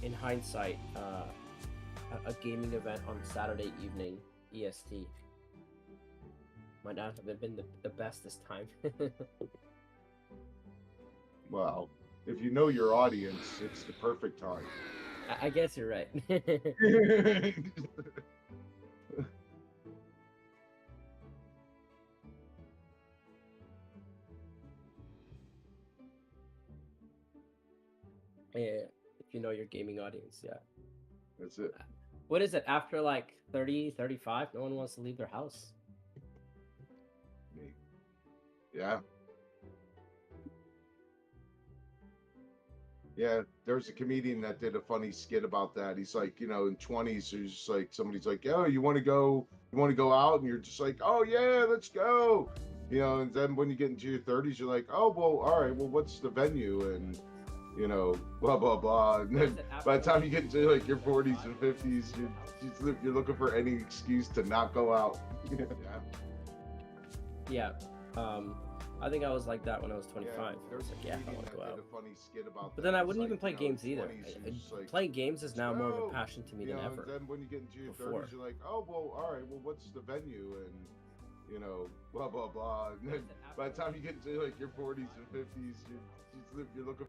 in hindsight, a gaming event on Saturday evening, EST, might not have been the best this time. Well, if you know your audience, it's the perfect time. I guess you're right. Yeah, if you know your gaming audience, yeah. That's it. What is it? After like 30, 35, no one wants to leave their house. Me. Yeah. Yeah, there's a comedian that did a funny skit about that. He's like, in 20s, there's just like somebody's like, "Oh, you want to go out?" And you're just like, "Oh yeah, let's go." And then when you get into your 30s, you're like, "Oh, well, all right, well, what's the venue?" And blah blah blah. And then by the time you get into like your 40s and 50s, you're looking for any excuse to not go out. Yeah. I think I was like that when I was 25. Yeah, I was like, yeah, I want to go out. did a funny skit about But then I that. wouldn't It's even like, play games either. 20s, like, Playing games is now more of a go. passion to me than ever. And then when you get into your before. 30s, you're like, "Oh, well, all right, well, what's the venue?" And blah blah blah. And then by the time you get into like your 40s and 50s, you're looking.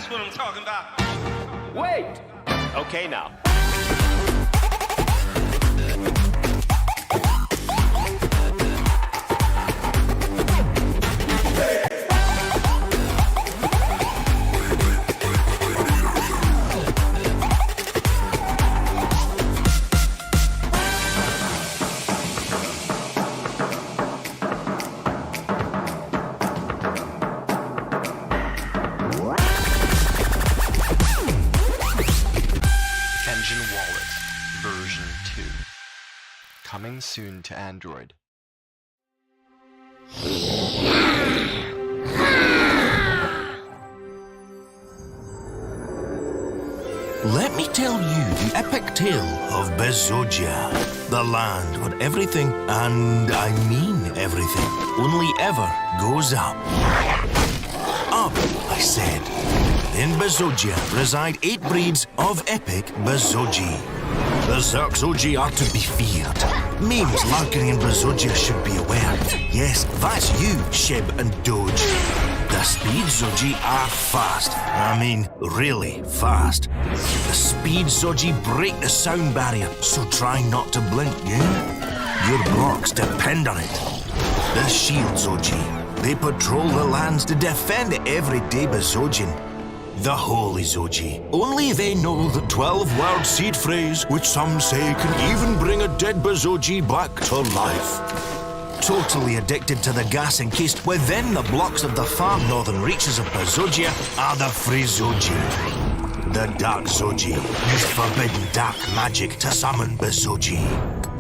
What I'm talking about. Wait! Okay, now. Enjin Wallet version 2 coming soon to Android. Let me tell you the epic tale of Bezogia, the land where everything, and I mean everything, only ever goes up. Up, I said. In Bezogia reside 8 breeds of epic Bezogi. Berserk Zogi are to be feared. Memes lurking in Bezogia should be aware. Yes, that's you, Shib and Doge. The speed Zogi are fast. I mean, really fast. The speed Zogi break the sound barrier, so try not to blink, yeah? Your blocks depend on it. The shield Zogi. They patrol the lands to defend the everyday Bezogian. the holy Zogi. Only they know the 12-word seed phrase, which some say can even bring a dead Bezogia back to life. Totally addicted to the gas encased within the blocks of the far northern reaches of Bezogia are the free Zogi. The dark Zogi use forbidden dark magic to summon Bezogia.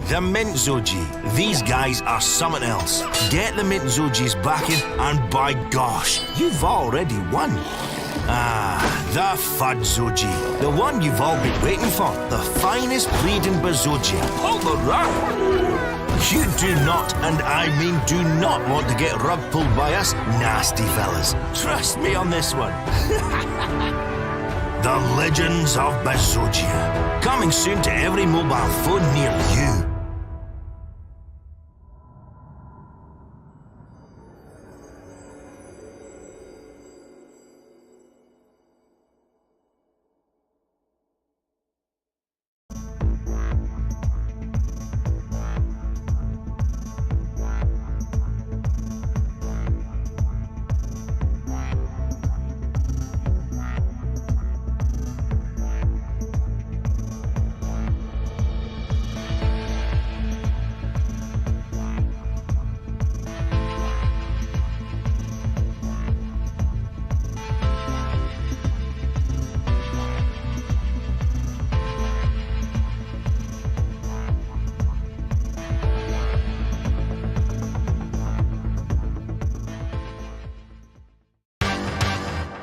The mint Zogi, these guys are something else. Get the mint Zogi's backing and by gosh, you've already won. The Fud Zogi, the one you've all been waiting for, the finest breed in Bezogia. Hold the rug! You do not, and I mean do not want to get rug pulled by us nasty fellas. Trust me on this one. The Legends of Bezogia, coming soon to every mobile phone near you.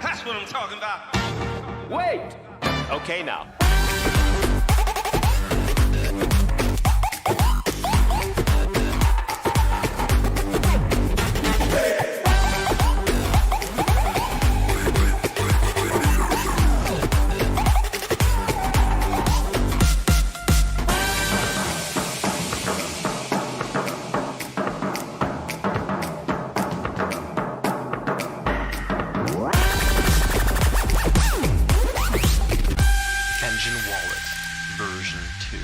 That's what I'm talking about. Wait! Okay, now. Enjin Wallet version 2.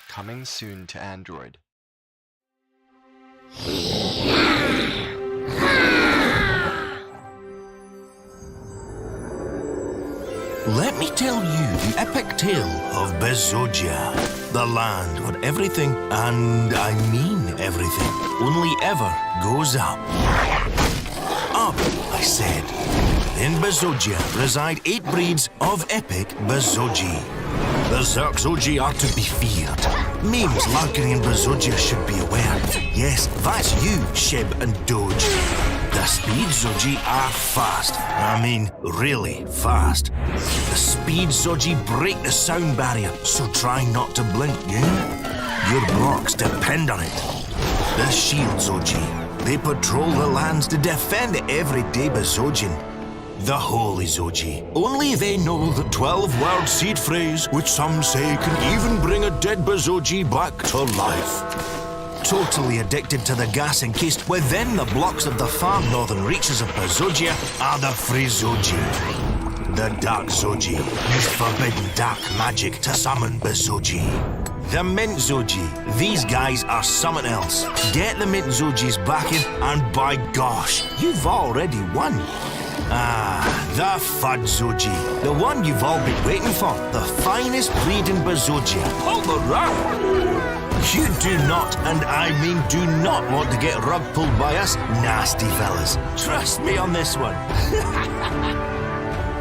Coming soon to Android. Let me tell you the epic tale of Bezogia, the land where everything, and I mean everything, only ever goes up. Up, I said. In Bezogia reside 8 breeds of epic Bezogi. The Zerk Zogi are to be feared. Memes lurking in Bezogia should be aware. Yes, that's you, Shib and Doge. The speed Zogi are fast. I mean, really fast. The speed Zogi break the sound barrier, so try not to blink, yeah? Your blocks depend on it. The shield Zogi. They patrol the lands to defend the everyday Bezogian. The holy Zogi. Only they know the 12-word seed phrase, which some say can even bring a dead Bezogia back to life. Totally addicted to the gas encased within the blocks of the far northern reaches of Bezogia are the free Zogi. The dark Zogi use forbidden dark magic to summon Bezogia. The mint Zogi, these guys are something else. Get the mint Zogi's backing and by gosh, you've already won. The Fud Zogi, the one you've all been waiting for, the finest breed in Bezogia. Hold the rug! You do not, and I mean do not want to get rug pulled by us nasty fellas. Trust me on this one.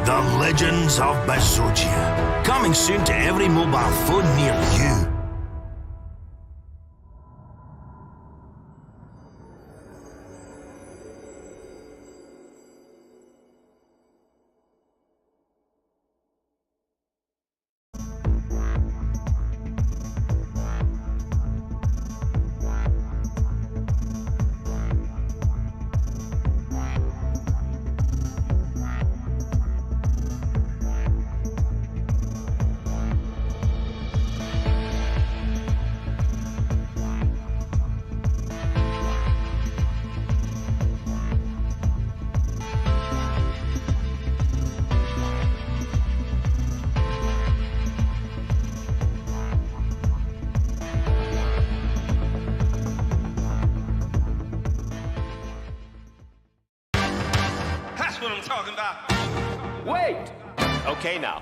The Legends of Bezogia, coming soon to every mobile phone near you. Okay, now.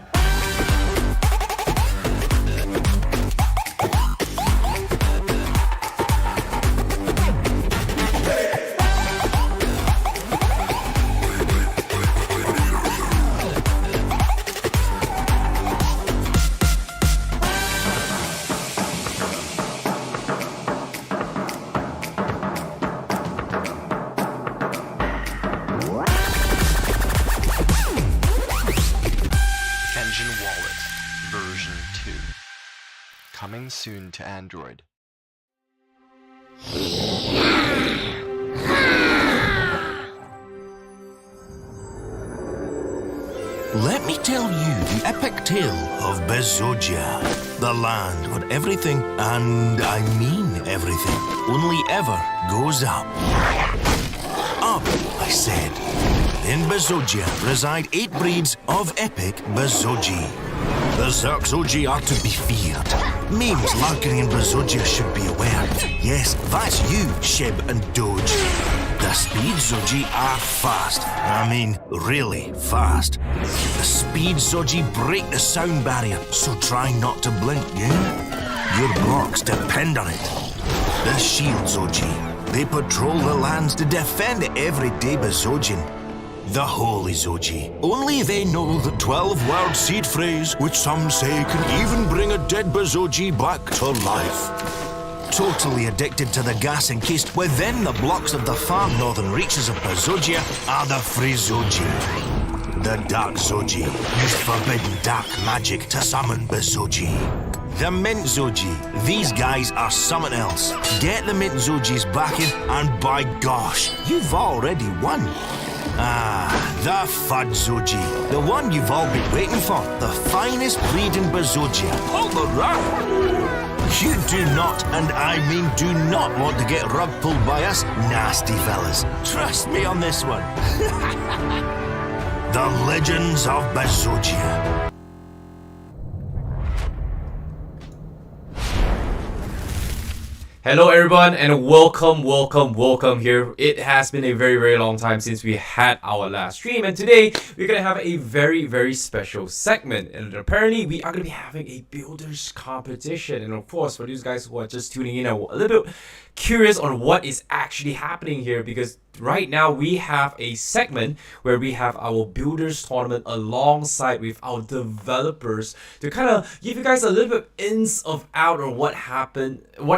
Enjin Wallet version 2. Coming soon to Android. Let me tell you the epic tale of Bezogia, the land where everything, and I mean everything, only ever goes up. Up, I said. In Bezogia reside 8 breeds of epic Bezogi. The Zogi are to be feared. Memes lurking in Bezogia should be aware. Yes, that's you, Shib and Doge. The speed Zogi are fast. I mean, really fast. The speed Zogi break the sound barrier, so try not to blink, yeah? Your blocks depend on it. The shield Zogi. They patrol the lands to defend the everyday Bezogian. The holy Zogi. Only they know the 12-word seed phrase, which some say can even bring a dead Bezogi back to life. Totally addicted to the gas encased within the blocks of the far northern reaches of Bezogia are the Free Zogi. The Dark Zogi use forbidden dark magic to summon Bezogi. The Mint Zogi. These guys are something else. Get the Mint Zogi's backing and by gosh, you've already won. Ah, the Fud Zogi. The one you've all been waiting for. The finest breed in Bezogia. Hold the rug! You do not, and I mean do not want to get rug pulled by us nasty fellas. Trust me on this one. The Legends of Bezogia. Hello everyone and welcome here. It has been a very long time since we had our last stream, and today we're gonna have a very special segment, and apparently we are gonna be having a builders competition. And of course, for these guys who are just tuning in, are a little bit curious on what is actually happening here, because right now we have a segment where we have our builders tournament alongside with our developers to kind of give you guys a little bit ins of out on what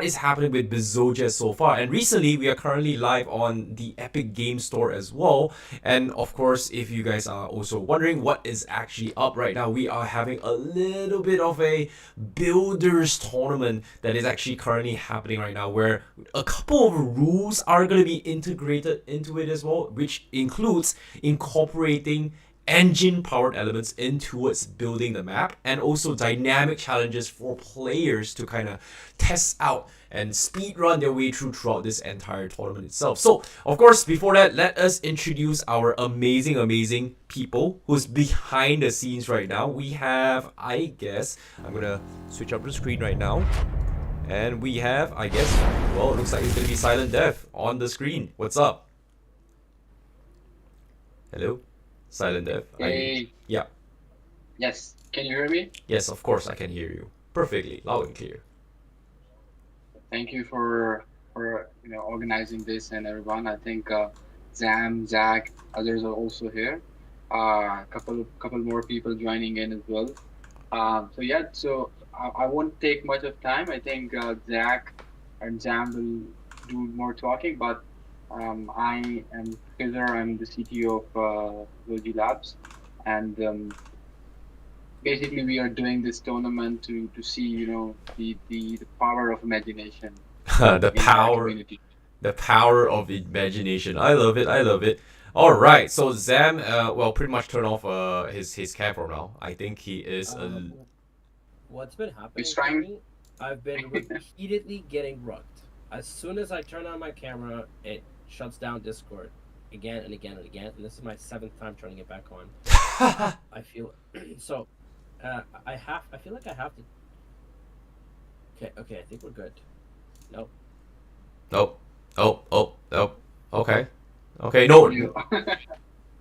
is happening with Bezogia so far. And recently we are currently live on the Epic Game Store as well. And of course, if you guys are also wondering what is actually up right now, we are having a little bit of a builders tournament that is actually currently happening right now, where a couple of rules are going to be integrated into it as well, which includes incorporating engine powered elements into its building the map, and also dynamic challenges for players to kind of test out and speed run their way throughout this entire tournament itself. So of course, before that, let us introduce our amazing people who's behind the scenes right now. We have, I guess I'm gonna switch up the screen right now, and we have, I guess, well, it looks like it's gonna be Silent Death on the screen. What's up? Hello? Silent Death. Hey. Yeah. Yes. Can you hear me? Yes, of course I can hear you perfectly, loud and clear. Thank you for organizing this, and everyone. I think Zam, Zach, others are also here. Couple more people joining in as well. So I won't take much of time. I think Zach and Zam will do more talking, but I am Kizar. I'm the CTO of Zogi Labs, and basically we are doing this tournament to see the power of imagination. The power of imagination. I love it. All right, so Zam well, pretty much turn off his camera now. I think he is What's been happening He's to trying- me, I've been repeatedly getting rugged. As soon as I turn on my camera, it shuts down Discord again and again and again, and this is my 7th time turning it back on. I feel so. I feel like I have to. Okay. I think we're good. Nope. Nope. Oh. Okay. No.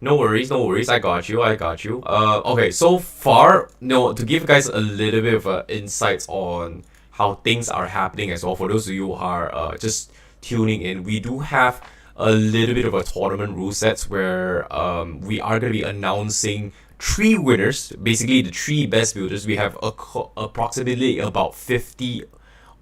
No worries, no worries. I got you. I got you. Okay. So far, no. To give you guys a little bit of insights on how things are happening as well. For those of you who are just tuning in, we do have a little bit of a tournament rule sets where we are going to be announcing three winners. Basically, the three best builders. We have approximately about 50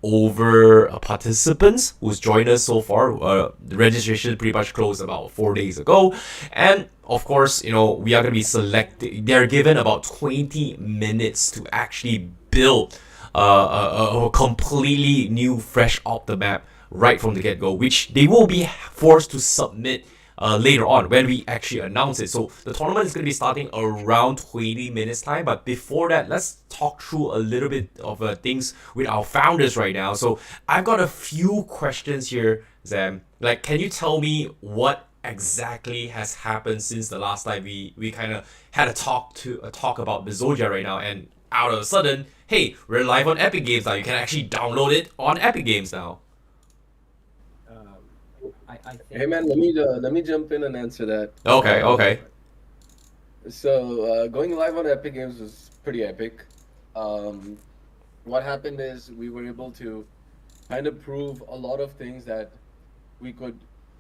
over participants who's joined us so far. The registration pretty much closed about 4 days ago, and of course, we are gonna be selecting. They're given about 20 minutes to actually build a completely new, fresh off the map right from the get go, which they will be forced to submit later on when we actually announce it. So the tournament is going to be starting around 20 minutes time. But before that, let's talk through a little bit of things with our founders right now. So I've got a few questions here, Zam. Like, can you tell me what exactly has happened since the last time we kind of had a talk about Bezogia right now, and out of a sudden, hey, we're live on Epic Games now. You can actually download it on Epic Games now. I think. Hey man, let me jump in and answer that. Okay, okay. So going live on Epic Games was pretty epic. What happened is we were able to kind of prove a lot of things that we could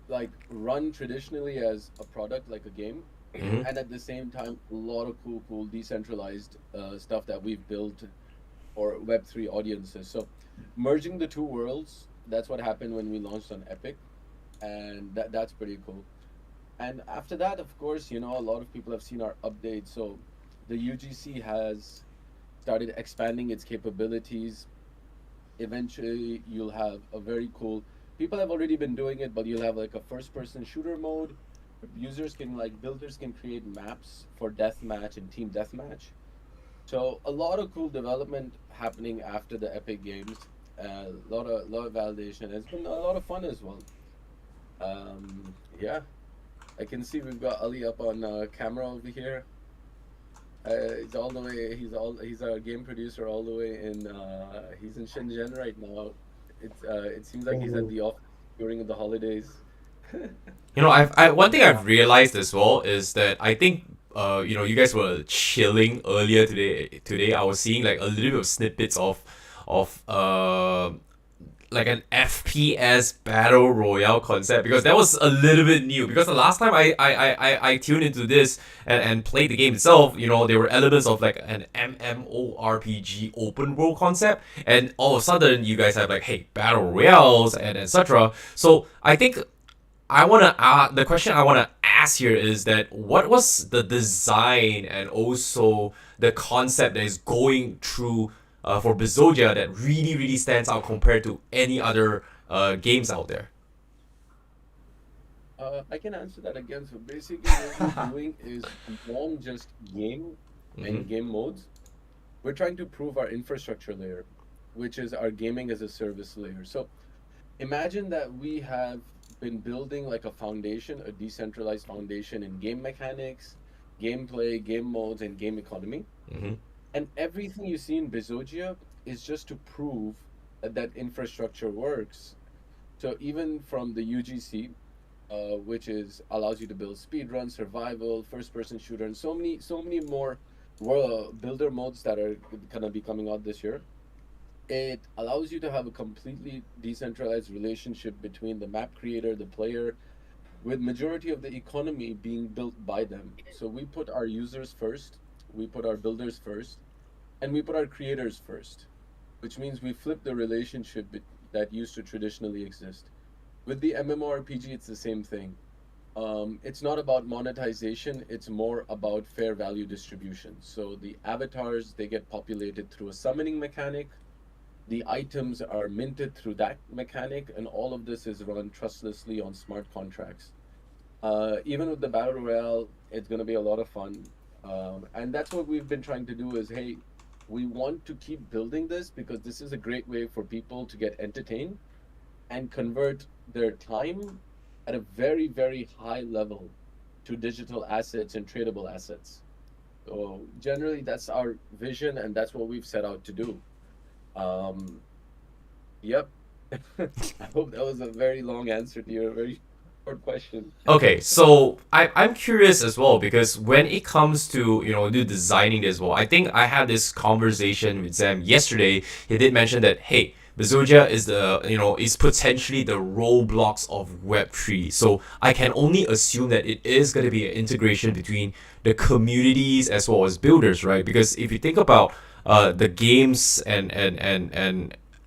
like run traditionally as a product, like a game, Mhm. and at the same time, a lot of cool decentralized stuff that we've built for Web3 audiences. So merging the two worlds, that's what happened when we launched on Epic, and that's pretty cool. And after that, of course, a lot of people have seen our updates. So the UGC has started expanding its capabilities. Eventually, you'll have a very cool. People have already been doing it, but you'll have like a first-person shooter mode. Builders can create maps for deathmatch and team deathmatch. So a lot of cool development happening after the Epic Games. A lot of validation. It's been a lot of fun as well. Yeah, I can see we've got Ali up on camera over here. He's all the way. He's our game producer all the way in. He's in Shenzhen right now. It seems like he's at the office during the holidays. One thing I've realized as well is that I think you guys were chilling earlier today. Today I was seeing like a little bit of snippets of like an FPS battle royale concept, because that was a little bit new. Because the last time I tuned into this and played the game itself, there were elements of like an MMORPG open world concept, and all of a sudden you guys have like, hey, battle royales and etc. So I think the question I wanna ask here is that what was the design and also the concept that is going through for Bezogia that really stands out compared to any other games out there? I can answer that again. So basically, what we're doing is beyond just game and game modes. We're trying to prove our infrastructure layer, which is our gaming as a service layer. So imagine that we have been building like a foundation, a decentralized foundation in game mechanics, gameplay, game modes, and game economy. Mm-hmm. And everything you see in Bezogia is just to prove that infrastructure works. So even from the UGC, which is allows you to build speedrun, survival, first-person shooter, and so many more builder modes that are gonna be coming out this year. It allows you to have a completely decentralized relationship between the map creator, the player, with majority of the economy being built by them. So we put our users first, we put our builders first, and we put our creators first, which means we flip the relationship that used to traditionally exist. With the MMORPG, it's the same thing. It's not about monetization, it's more about fair value distribution. So the avatars, they get populated through a summoning mechanic. The items are minted through that mechanic, and all of this is run trustlessly on smart contracts. Even with the battle royale, it's going to be a lot of fun, and that's what we've been trying to do. Is hey, we want to keep building this because this is a great way for people to get entertained and convert their time at a very high level to digital assets and tradable assets. So generally, that's our vision, and that's what we've set out to do. Yep. I hope that was a very long answer to your very. short question. Okay, so I'm curious as well because when it comes to do designing as well, I think I had this conversation with Sam yesterday. He did mention that hey, Bezogia is is potentially the Roblox of Web3. So I can only assume that it is going to be an integration between the communities as well as builders, right? Because if you think about the games and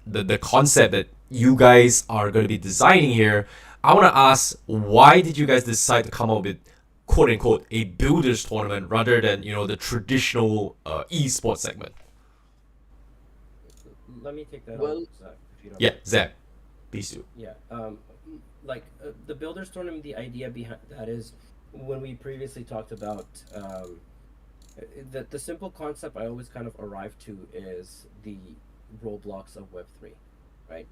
the concept that you guys are going to be designing here, I want to ask, why did you guys decide to come up with quote unquote a builders tournament rather than the traditional esports segment? Let me take that Well, on, Zach, if you don't Yeah, mind. Zach, please do. Yeah. The builders tournament, the idea behind that is when we previously talked about the simple concept I always kind of arrive to is the Roblox of Web3, right?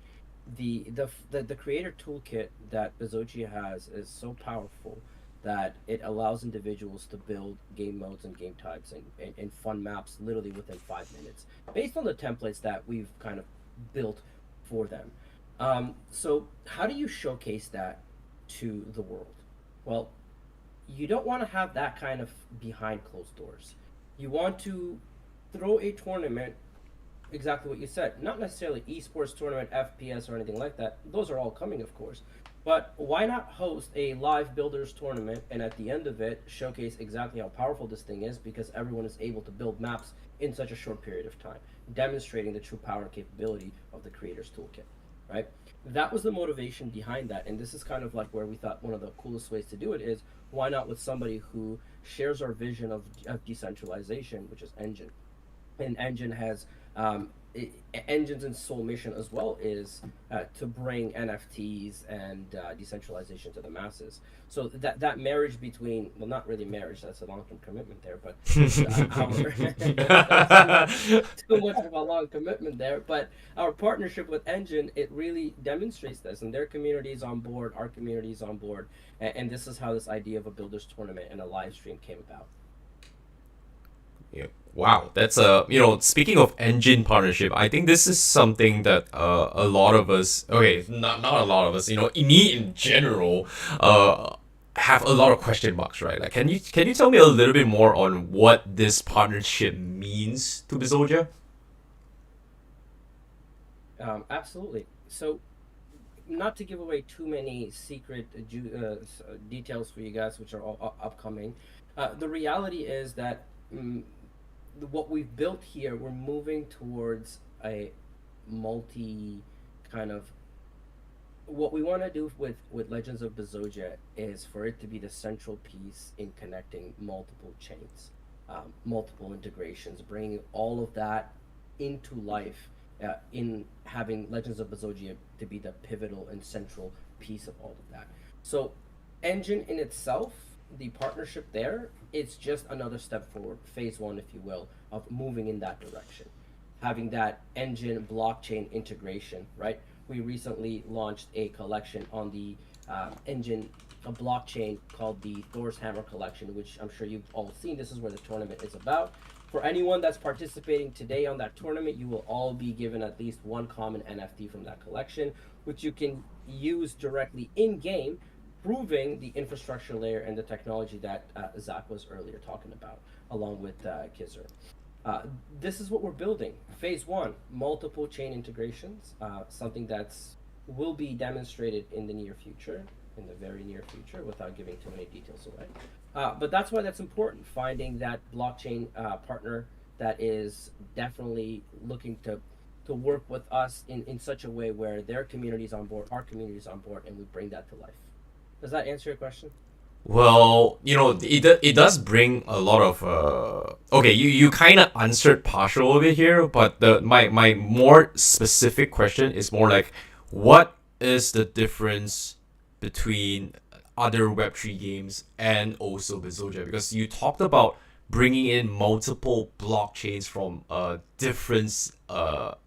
The creator toolkit that Bezogia has is so powerful that it allows individuals to build game modes and game types and fun maps literally within 5 minutes based on the templates that we've kind of built for them. So how do you showcase that to the world? Well, you don't want to have that kind of behind closed doors. You want to throw a tournament, exactly what you said, not necessarily esports tournament, FPS, or anything like that. Those are all coming, of course. But why not host a live builders tournament and at the end of it showcase exactly how powerful this thing is because everyone is able to build maps in such a short period of time, demonstrating the true power and capability of the creator's toolkit, right? That was the motivation behind that, and this is kind of like where we thought one of the coolest ways to do it is why not with somebody who shares our vision of decentralization, which is Enjin. And Enjin has Enjin's sole mission as well is to bring NFTs and decentralization to the masses. So that marriage between, well, not really marriage, that's a long-term commitment there, but too much of a long commitment there. But our partnership with Enjin, it really demonstrates this, and their community is on board, our community is on board, and this is how this idea of a builders tournament and a live stream came about. Yeah. Wow, that's speaking of engine partnership, I think this is something that a lot of us, okay, not a lot of us, me in general, have a lot of question marks, right? Like, can you tell me a little bit more on what this partnership means to Bezogia? Absolutely. So, not to give away too many secret details for you guys, which are all upcoming, the reality is that what we've built here, we're moving towards a multi kind of. What we want to do with Legends of Bezogia is for it to be the central piece in connecting multiple chains, multiple integrations, bringing all of that into life in having Legends of Bezogia to be the pivotal and central piece of all of that. So, Engine in itself, the partnership there, it's just another step forward, phase one, if you will, of moving in that direction. Having that Engine blockchain integration, right? We recently launched a collection on the Engine, a blockchain called the Thor's Hammer collection, which I'm sure you've all seen. This is where the tournament is about. For anyone that's participating today on that tournament, you will all be given at least one common NFT from that collection, which you can use directly in game, proving the infrastructure layer and the technology that Zach was earlier talking about, along with Kizer. This is what we're building. Phase one, multiple chain integrations, something that's will be demonstrated in the near future, in the very near future, without giving too many details away. But that's why that's important, finding that blockchain partner that is definitely looking to work with us in such a way where their community is on board, our community is on board, and we bring that to life. Does that answer your question? Well, it does bring a lot of okay, you kind of answered partial of it here, but my more specific question is more like, what is the difference between other Web3 games and also Bezogia? Because you talked about bringing in multiple blockchains from different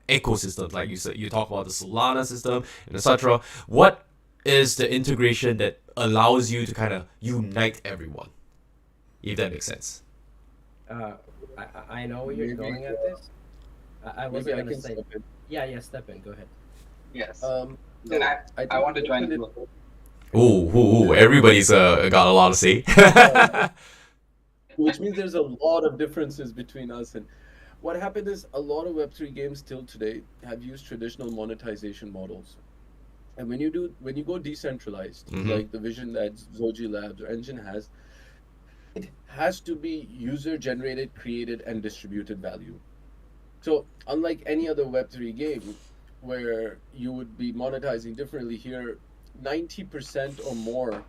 ecosystems, like you said, you talked about the Solana system and etc. What is the integration that allows you to kind of unite everyone, if that makes sense? I know where you're going at this. I wasn't Maybe I gonna can say. step in. Yeah, step in. Go ahead. Yes. So Then I want to join as mentioned well. Ooh, everybody's got a lot to say. Which means there's a lot of differences between us. And what happened is a lot of Web3 games till today have used traditional monetization models. And when you go decentralized, like the vision that Zogi Labs or Enjin has, it has to be user generated, created, and distributed value. So unlike any other Web3 game where you would be monetizing differently here, 90% or more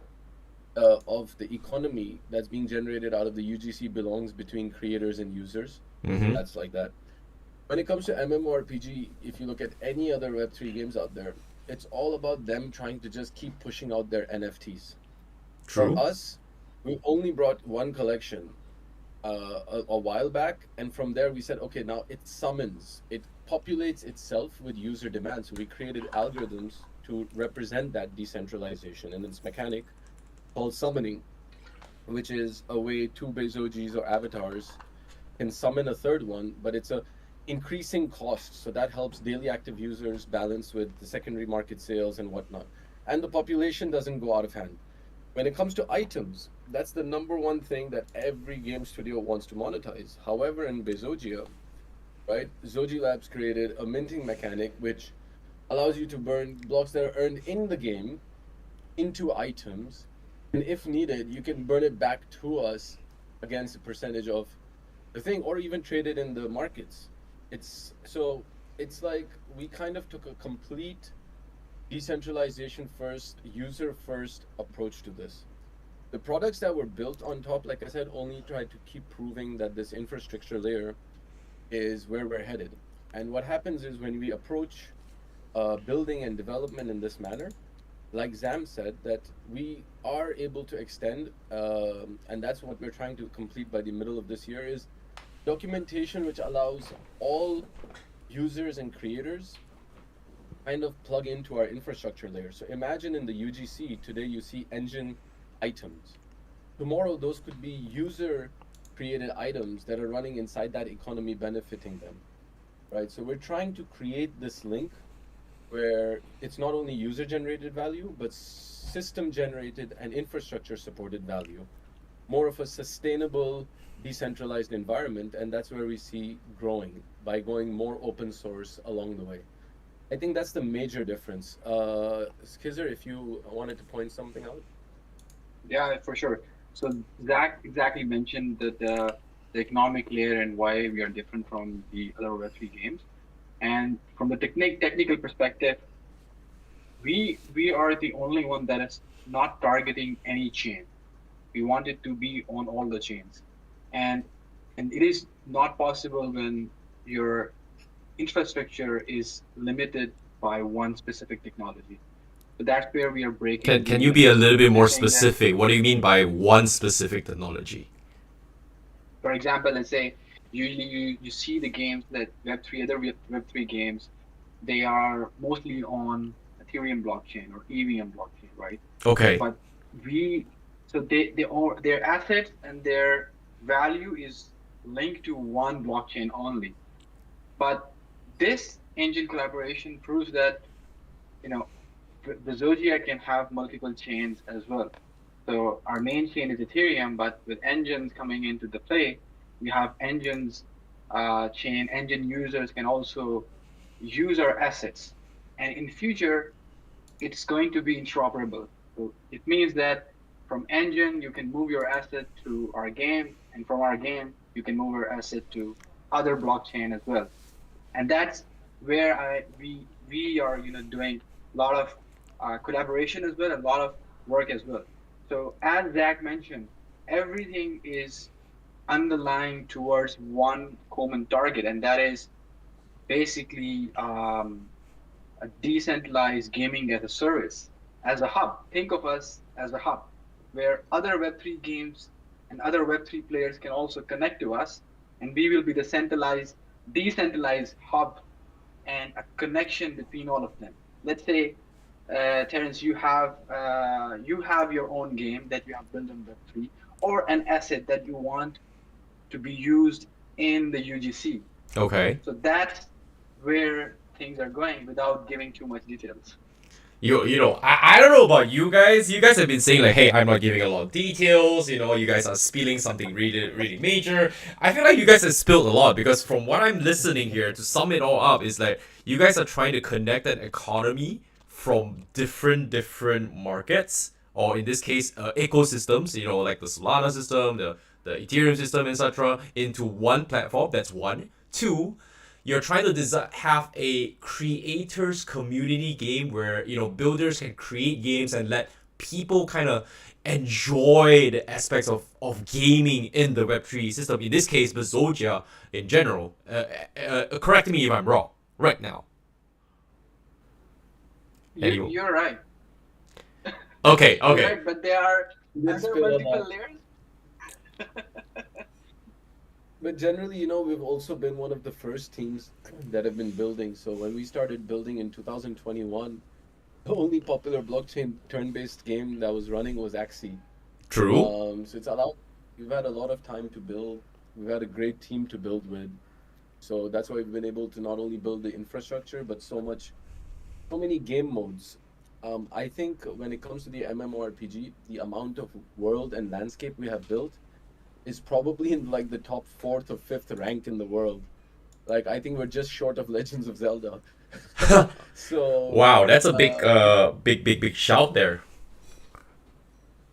of the economy that's being generated out of the UGC belongs between creators and users. That's like that. When it comes to MMORPG, if you look at any other Web3 games out there, it's all about them trying to just keep pushing out their NFTs. True. For us, we only brought one collection a while back, and from there we said, okay, now it summons, it populates itself with user demand. So we created algorithms to represent that decentralization and its mechanic called summoning, which is a way two Bezogis or avatars can summon a third one, but it's a increasing cost. So that helps daily active users balance with the secondary market sales and whatnot. And the population doesn't go out of hand. When it comes to items, that's the number one thing that every game studio wants to monetize. However, in Bezogia, right, Zogi Labs created a minting mechanic which allows you to burn blocks that are earned in the game into items, and if needed, you can burn it back to us against a percentage of the thing, or even trade it in the markets. It's like we kind of took a complete decentralization first, user first approach to this. The products that were built on top, like I said, only tried to keep proving that this infrastructure layer is where we're headed. And what happens is when we approach building and development in this manner, like Zam said, that we are able to extend, and that's what we're trying to complete by the middle of this year, is documentation which allows all users and creators kind of plug into our infrastructure layer. So imagine in the UGC, today you see Enjin items. Tomorrow, those could be user created items that are running inside that economy benefiting them, right? So we're trying to create this link where it's not only user generated value, but system generated and infrastructure supported value, more of a sustainable, decentralized environment. And that's where we see growing by going more open source along the way. I think that's the major difference. Skizzer, if you wanted to point something out. Yeah, for sure. So Zach exactly mentioned that the economic layer and why we are different from the other Web3 games. And from the technical perspective, we are the only one that is not targeting any chain. We want it to be on all the chains, and it is not possible when your infrastructure is limited by one specific technology. So that's where we are breaking. Can you be a little bit more We're saying that, specific? What do you mean by one specific technology? for example, let's say you see the games that Web3 games, they are mostly on Ethereum blockchain or EVM blockchain, right? Okay. But their assets and their value is linked to one blockchain only. But this Enjin collaboration proves that, you know, Bezogia can have multiple chains as well. So our main chain is Ethereum, but with Enjins coming into the play, we have Enjin's chain. Enjin users can also use our assets, and in future, it's going to be interoperable. So it means that from Enjin, you can move your asset to our game, and from our game, you can move your asset to other blockchain as well. And that's where we are doing a lot of collaboration as well, a lot of work as well. So as Zach mentioned, everything is underlying towards one common target, and that is basically a decentralized gaming as a service, as a hub. Think of us as a hub where other Web3 games and other Web3 players can also connect to us, and we will be the decentralized hub and a connection between all of them. Let's say, Terence, you have your own game that you have built on Web3, or an asset that you want to be used in the UGC. Okay. So that's where things are going without giving too much details. I don't know about you guys. You guys have been saying like, hey, I'm not giving a lot of details. You guys are spilling something really, really major. I feel like you guys have spilled a lot because from what I'm listening here, to sum it all up, is like you guys are trying to connect an economy from different markets, or in this case, ecosystems. Like the Solana system, the Ethereum system, etc., into one platform. That's one. Two, you're trying to have a creators community game where builders can create games and let people kind of enjoy the aspects of gaming in the Web3 system. In this case, Bezogia in general. Correct me if I'm wrong. Right now. Anyway. You're right. Okay. You're right, but there are spill on multiple that. layers. But generally, we've also been one of the first teams that have been building. So when we started building in 2021, the only popular blockchain turn-based game that was running was Axie. True. So we've had a lot of time to build. We've had a great team to build with. So that's why we've been able to not only build the infrastructure, but so many game modes. I think when it comes to the MMORPG, the amount of world and landscape we have built is probably in like the top 4th or 5th rank in the world. Like I think we're just short of Legends of Zelda. So Wow, that's a big shout there.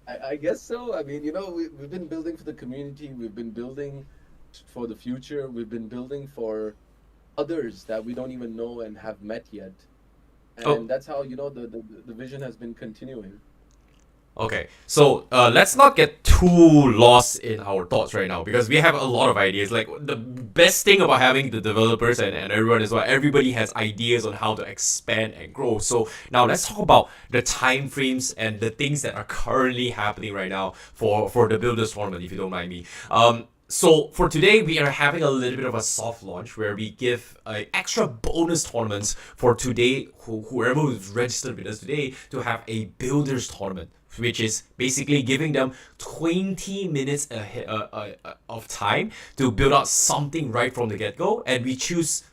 I guess so. I mean, we've been building for the community. We've been building for the future. We've been building for others that we don't even know and have met yet. And that's how the vision has been continuing. Okay, so let's not get too lost in our thoughts right now because we have a lot of ideas. Like the best thing about having the developers and everyone is what everybody has ideas on how to expand and grow. So now let's talk about the time frames and the things that are currently happening right now for the Builders Tournament, if you don't mind me. So for today, we are having a little bit of a soft launch where we give extra bonus tournaments for today, whoever who's registered with us today, to have a Builders Tournament, which is basically giving them 20 minutes of time to build out something right from the get-go. And we choose,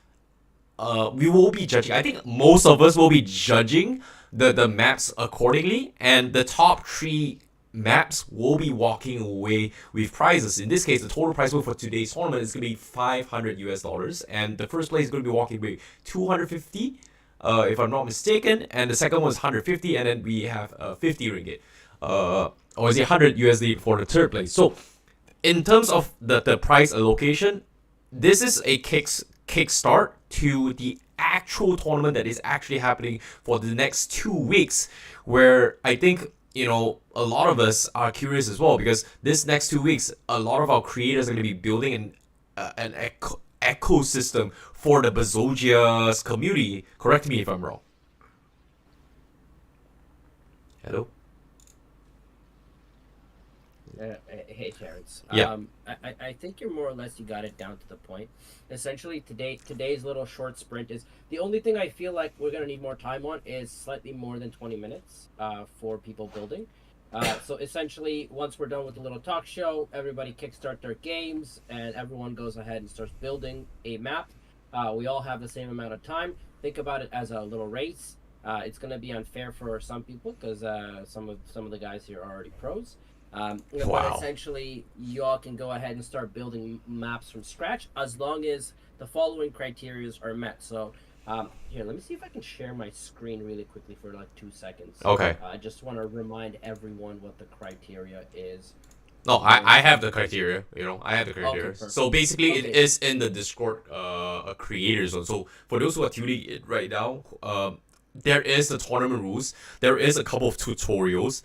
we will be judging. I think most of us will be judging the maps accordingly. And the top 3 maps will be walking away with prizes. In this case, the total prize pool for today's tournament is going to be $500 and the first place is going to be walking away 250 if I'm not mistaken, and the second one is 150, and then we have 50 ringgit or is it 100 USD for the third place. So in terms of the prize allocation, this is a kickstart to the actual tournament that is actually happening for the next 2 weeks, where I think a lot of us are curious as well, because this next 2 weeks, a lot of our creators are going to be building an ecosystem for the Bezogia's community. Correct me if I'm wrong. Hello? Hey, Terrence. Yeah. I think you're more or less, you got it down to the point. Essentially, today's little short sprint is the only thing I feel like we're gonna need more time on is slightly more than 20 minutes for people building. So essentially, once we're done with the little talk show, everybody kickstart their games, and everyone goes ahead and starts building a map. We all have the same amount of time. Think about it as a little race. It's gonna be unfair for some people because some of the guys here are already pros. Wow. But essentially, you all can go ahead and start building maps from scratch as long as the following criteria are met. So here, let me see if I can share my screen really quickly for like 2 seconds. Okay. I just want to remind everyone what the criteria is. No, I have the criteria. I have the criteria. Okay, so basically, okay. it is in the Discord creator zone. So for those who are tuning in right now, there is the tournament rules. There is a couple of tutorials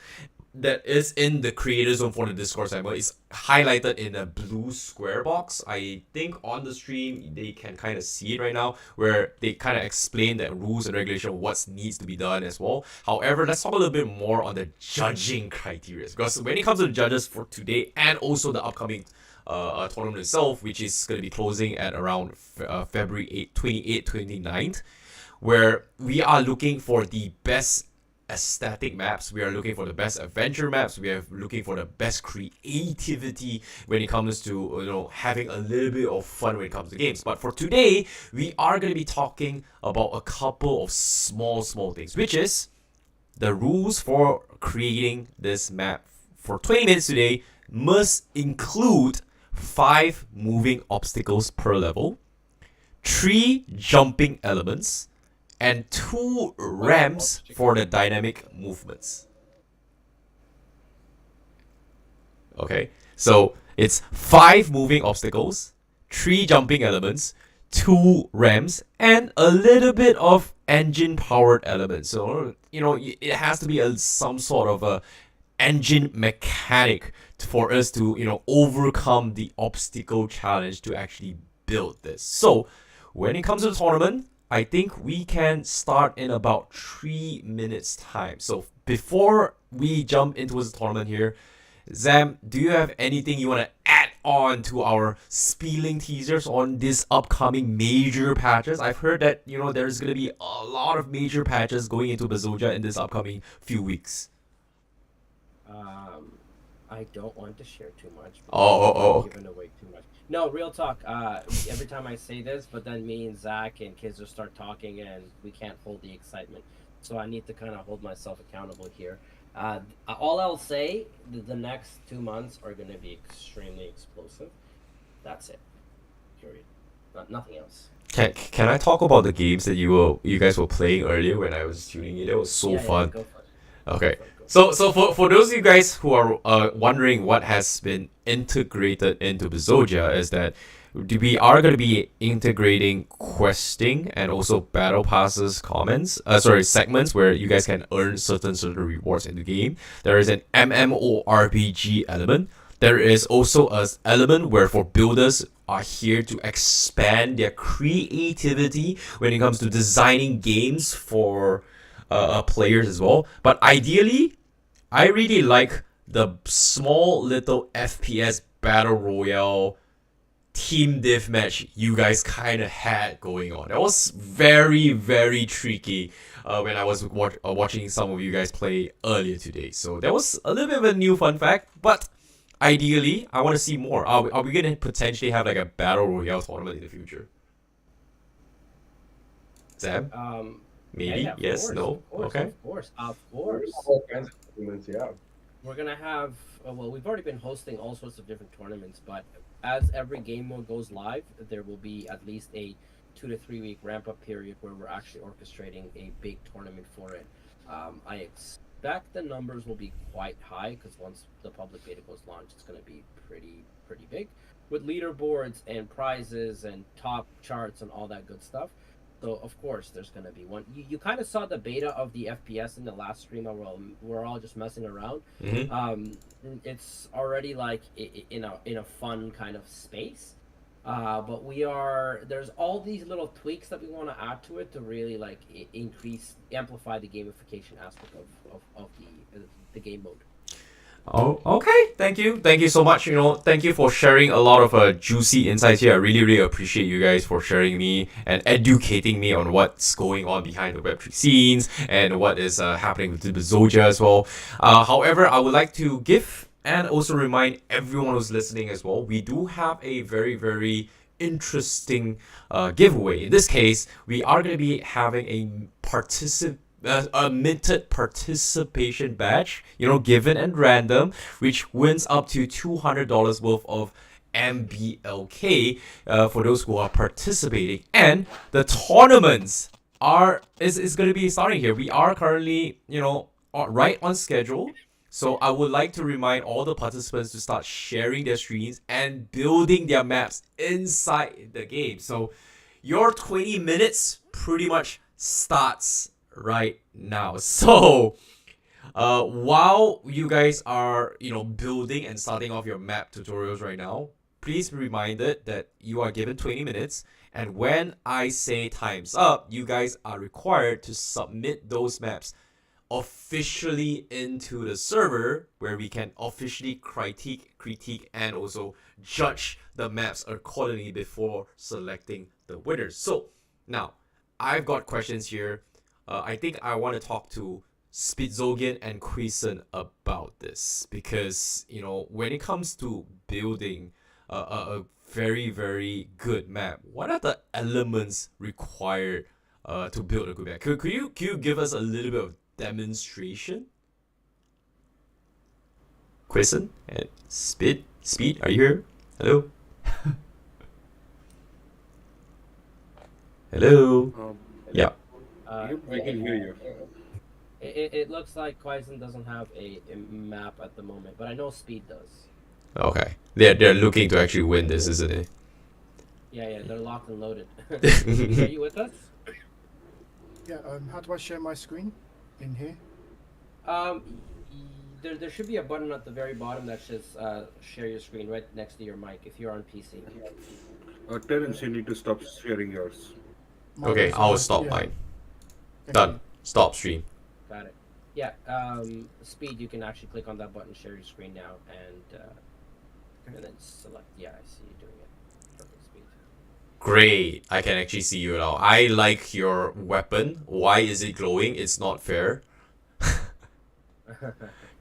that is in the creator zone for the Discord server. It's highlighted in a blue square box. I think on the stream they can kind of see it right now, where they kind of explain the rules and regulation of what needs to be done as well. However, let's talk a little bit more on the judging criteria, because when it comes to the judges for today and also the upcoming tournament itself, which is going to be closing at around February 28th, 29th, where we are looking for the best aesthetic maps, we are looking for the best adventure maps, we are looking for the best creativity when it comes to having a little bit of fun when it comes to games. But for today, we are going to be talking about a couple of small things, which is the rules for creating this map for 20 minutes today must include 5 moving obstacles per level, 3 jumping elements, and 2 ramps for the dynamic movements. Okay, so it's 5 moving obstacles, 3 jumping elements, 2 ramps, and a little bit of engine powered elements. So, it has to be some sort of a engine mechanic for us to, overcome the obstacle challenge to actually build this. So, when it comes to the tournament, I think we can start in about 3 minutes time. So, before we jump into the tournament here, Zam, do you have anything you want to add on to our spieling teasers on this upcoming major patches? I've heard that, there's going to be a lot of major patches going into Bezogia in this upcoming few weeks. I don't want to share too much. Oh. Giving away too much. No, real talk. Every time I say this, but then me and Zach and kids will start talking and we can't hold the excitement. So I need to kind of hold myself accountable here. All I'll say, the next 2 months are going to be extremely explosive. That's it. Period. Nothing else. Can I talk about the games that you guys were playing earlier when I was tuning in? It was so fun. Go for it. Okay. So for those of you guys who are wondering what has been integrated into Bezogia is that we are going to be integrating questing and also battle passes segments where you guys can earn certain rewards in the game. There is an MMORPG element. There is also an element where for builders are here to expand their creativity when it comes to designing games for players as well. But ideally, I really like the small little FPS battle royale team deathmatch you guys kind of had going on. That was very, very tricky when I was watching some of you guys play earlier today. So that was a little bit of a new fun fact, but ideally, I want to see more. Are we going to potentially have like a battle royale tournament in the future? Zab? Maybe? Yeah, yes? course, No? Okay. Of course. All kinds of tournaments, yeah. We're gonna have we've already been hosting all sorts of different tournaments, but as every game mode goes live, there will be at least a 2 to 3 week ramp up period where we're actually orchestrating a big tournament for it. I expect the numbers will be quite high because once the public beta goes launched, it's gonna be pretty big with leaderboards and prizes and top charts and all that good stuff. So of course there's gonna be one. You kind of saw the beta of the FPS in the last stream. We're all just messing around. Mm-hmm. It's already like in a fun kind of space. But there's all these little tweaks that we want to add to it to really like amplify the gamification aspect of the game mode. Oh, okay. Thank you so much. Thank you for sharing a lot of juicy insights here. I really appreciate you guys for sharing me and educating me on what's going on behind the Web3 scenes and what is happening with the Bezogia as well. However, I would like to give and also remind everyone who's listening as well, we do have a very, very interesting giveaway. In this case, we are going to be having a minted participation badge, given and random, which wins up to $200 worth of MBLK for those who are participating. And the tournaments is going to be starting here. We are currently, right on schedule. So I would like to remind all the participants to start sharing their screens and building their maps inside the game. So your 20 minutes pretty much starts right now. So while you guys are building and starting off your map tutorials right now, please be reminded that you are given 20 minutes, and when I say time's up, you guys are required to submit those maps officially into the server where we can officially critique and also judge the maps accordingly before selecting the winners. So now I've got questions here. I think I want to talk to Spitzogen and Queeson about this because, when it comes to building a very, very good map, what are the elements required to build a good map? Could you give us a little bit of demonstration? Quison and Speed, are you here? Hello? Hello? Yeah. I can hear you. It looks like Quaisen doesn't have a map at the moment, but I know Speed does. Okay. They're looking to actually win this, isn't it? Yeah, they're locked and loaded. Are you with us? Yeah, how do I share my screen in here? There should be a button at the very bottom that says share your screen right next to your mic if you're on PC. Terence, you need to stop sharing yours. Okay, I'll stop mine. Done. Stop stream. Got it. Yeah, Speed, you can actually click on that button, share your screen now, and then select. Yeah, I see you doing it. Perfect, Speed. Great. I can actually see you now. I like your weapon. Why is it glowing? It's not fair.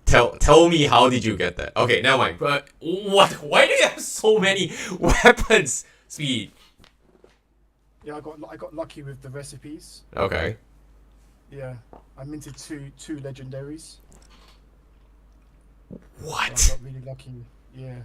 Tell me, how did you get that? Okay, never mind. But what? Why do you have so many weapons? Speed. Yeah, I got lucky with the recipes. Okay. Yeah, I minted two legendaries. What? So I got really lucky. Yeah.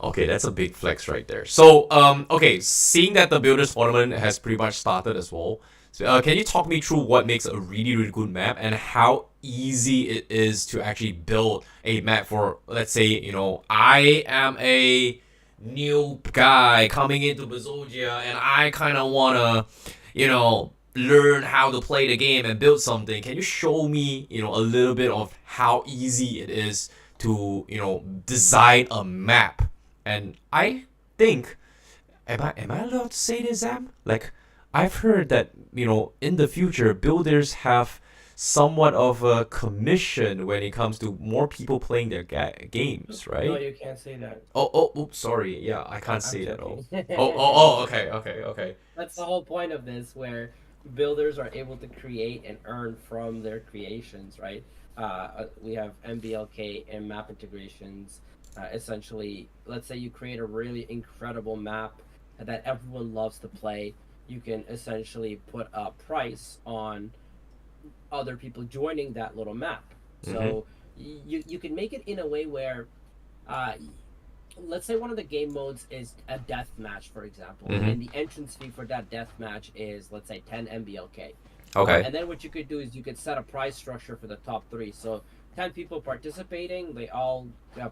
Okay, that's a big flex right there. So, okay, seeing that the Builders Tournament has pretty much started as well, so, can you talk me through what makes a really, really good map and how easy it is to actually build a map for, let's say, you know, I am a new guy coming into Bezogia and I kind of want to, you know, learn how to play the game and build something. Can you show me, you know, a little bit of how easy it is to, you know, design a map? And I think, am I allowed to say this, Zam? Like, I've heard that, you know, in the future, builders have somewhat of a commission when it comes to more people playing their games, right? No, you can't say that. Oh, sorry. Yeah, I can't say that. joking. Okay. That's the whole point of this, where builders are able to create and earn from their creations, right? We have MBLK and map integrations. Essentially, let's say you create a really incredible map that everyone loves to play. You can essentially put a price on other people joining that little map. So you can make it in a way where, let's say one of the game modes is a death match, for example, and the entrance fee for that death match is, let's say, 10 MBLK. Okay. And then what you could do is you could set a price structure for the top 3. So 10 people participating, they all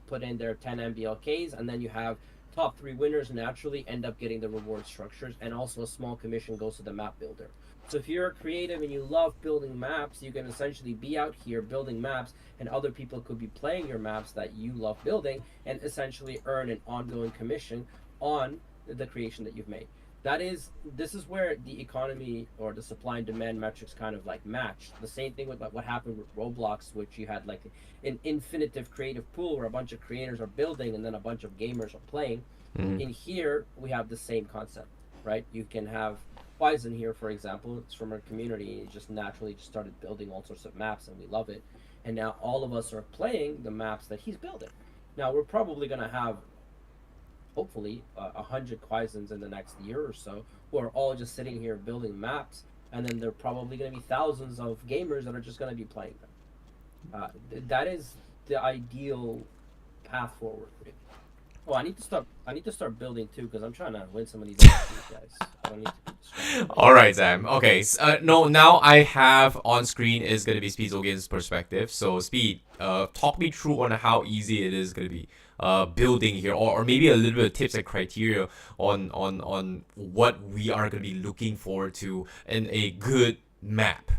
put in their 10 MBLKs, and then you have top 3 winners naturally end up getting the reward structures, and also a small commission goes to the map builder. So if you're creative and you love building maps, you can essentially be out here building maps, and other people could be playing your maps that you love building, and essentially earn an ongoing commission on the creation that you've made. This is where the economy or the supply and demand metrics kind of like match. The same thing with what happened with Roblox, which you had like an infinitive creative pool where a bunch of creators are building and then a bunch of gamers are playing. In here, we have the same concept, right? You can have Poison here, for example. It's from our community. He just naturally just started building all sorts of maps, and we love it. And now all of us are playing the maps that he's building. Now we're probably going to have, hopefully, 100 Quaisins in the next year or so, who are all just sitting here building maps, and then there are probably going to be thousands of gamers that are just going to be playing them. That is the ideal path forward. Oh, I need to start building too, because I'm trying to win some of these guys. I don't need to. All right, Sam. Okay. No, now I have on screen is gonna be Bezogia's perspective. So Speed, talk me through on how easy it is gonna be building here, or maybe a little bit of tips and criteria on what we are gonna be looking forward to in a good map.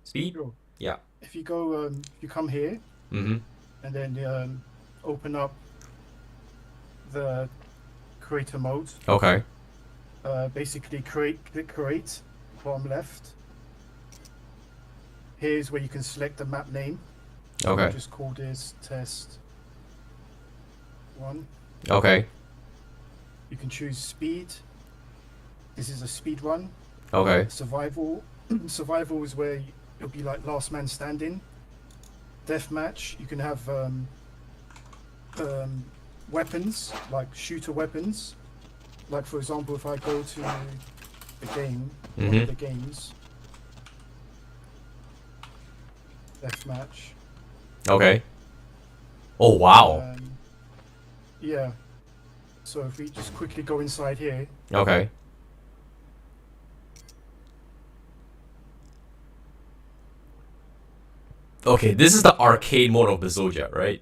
Speed. Sure. Yeah. If you go, you come here, and then open up the creator mode. Okay. Basically click create, bottom left. Here's where you can select the map name. Okay. I'll just call this test 1. Okay. You can choose speed. This is a speed run. Okay. Survival. Survival is where it'll be like last man standing. Deathmatch, you can have weapons, like shooter weapons. Like, for example, if I go to the game, one of the games, deathmatch. Okay. Oh wow. Yeah. So if we just quickly go inside here. Okay. Okay, this is the arcade mode of Bezogia, right?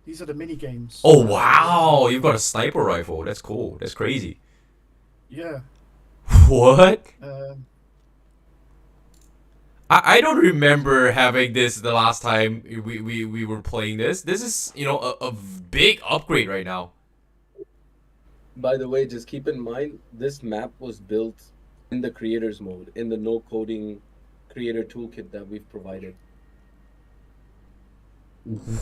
These are the mini games. Oh wow, you've got a sniper rifle. That's cool. That's crazy. Yeah. What? Um, I don't remember having this the last time we were playing this. This is, you know, a big upgrade right now. By the way, just keep in mind this map was built in the creators mode, in the no coding creator toolkit that we've provided.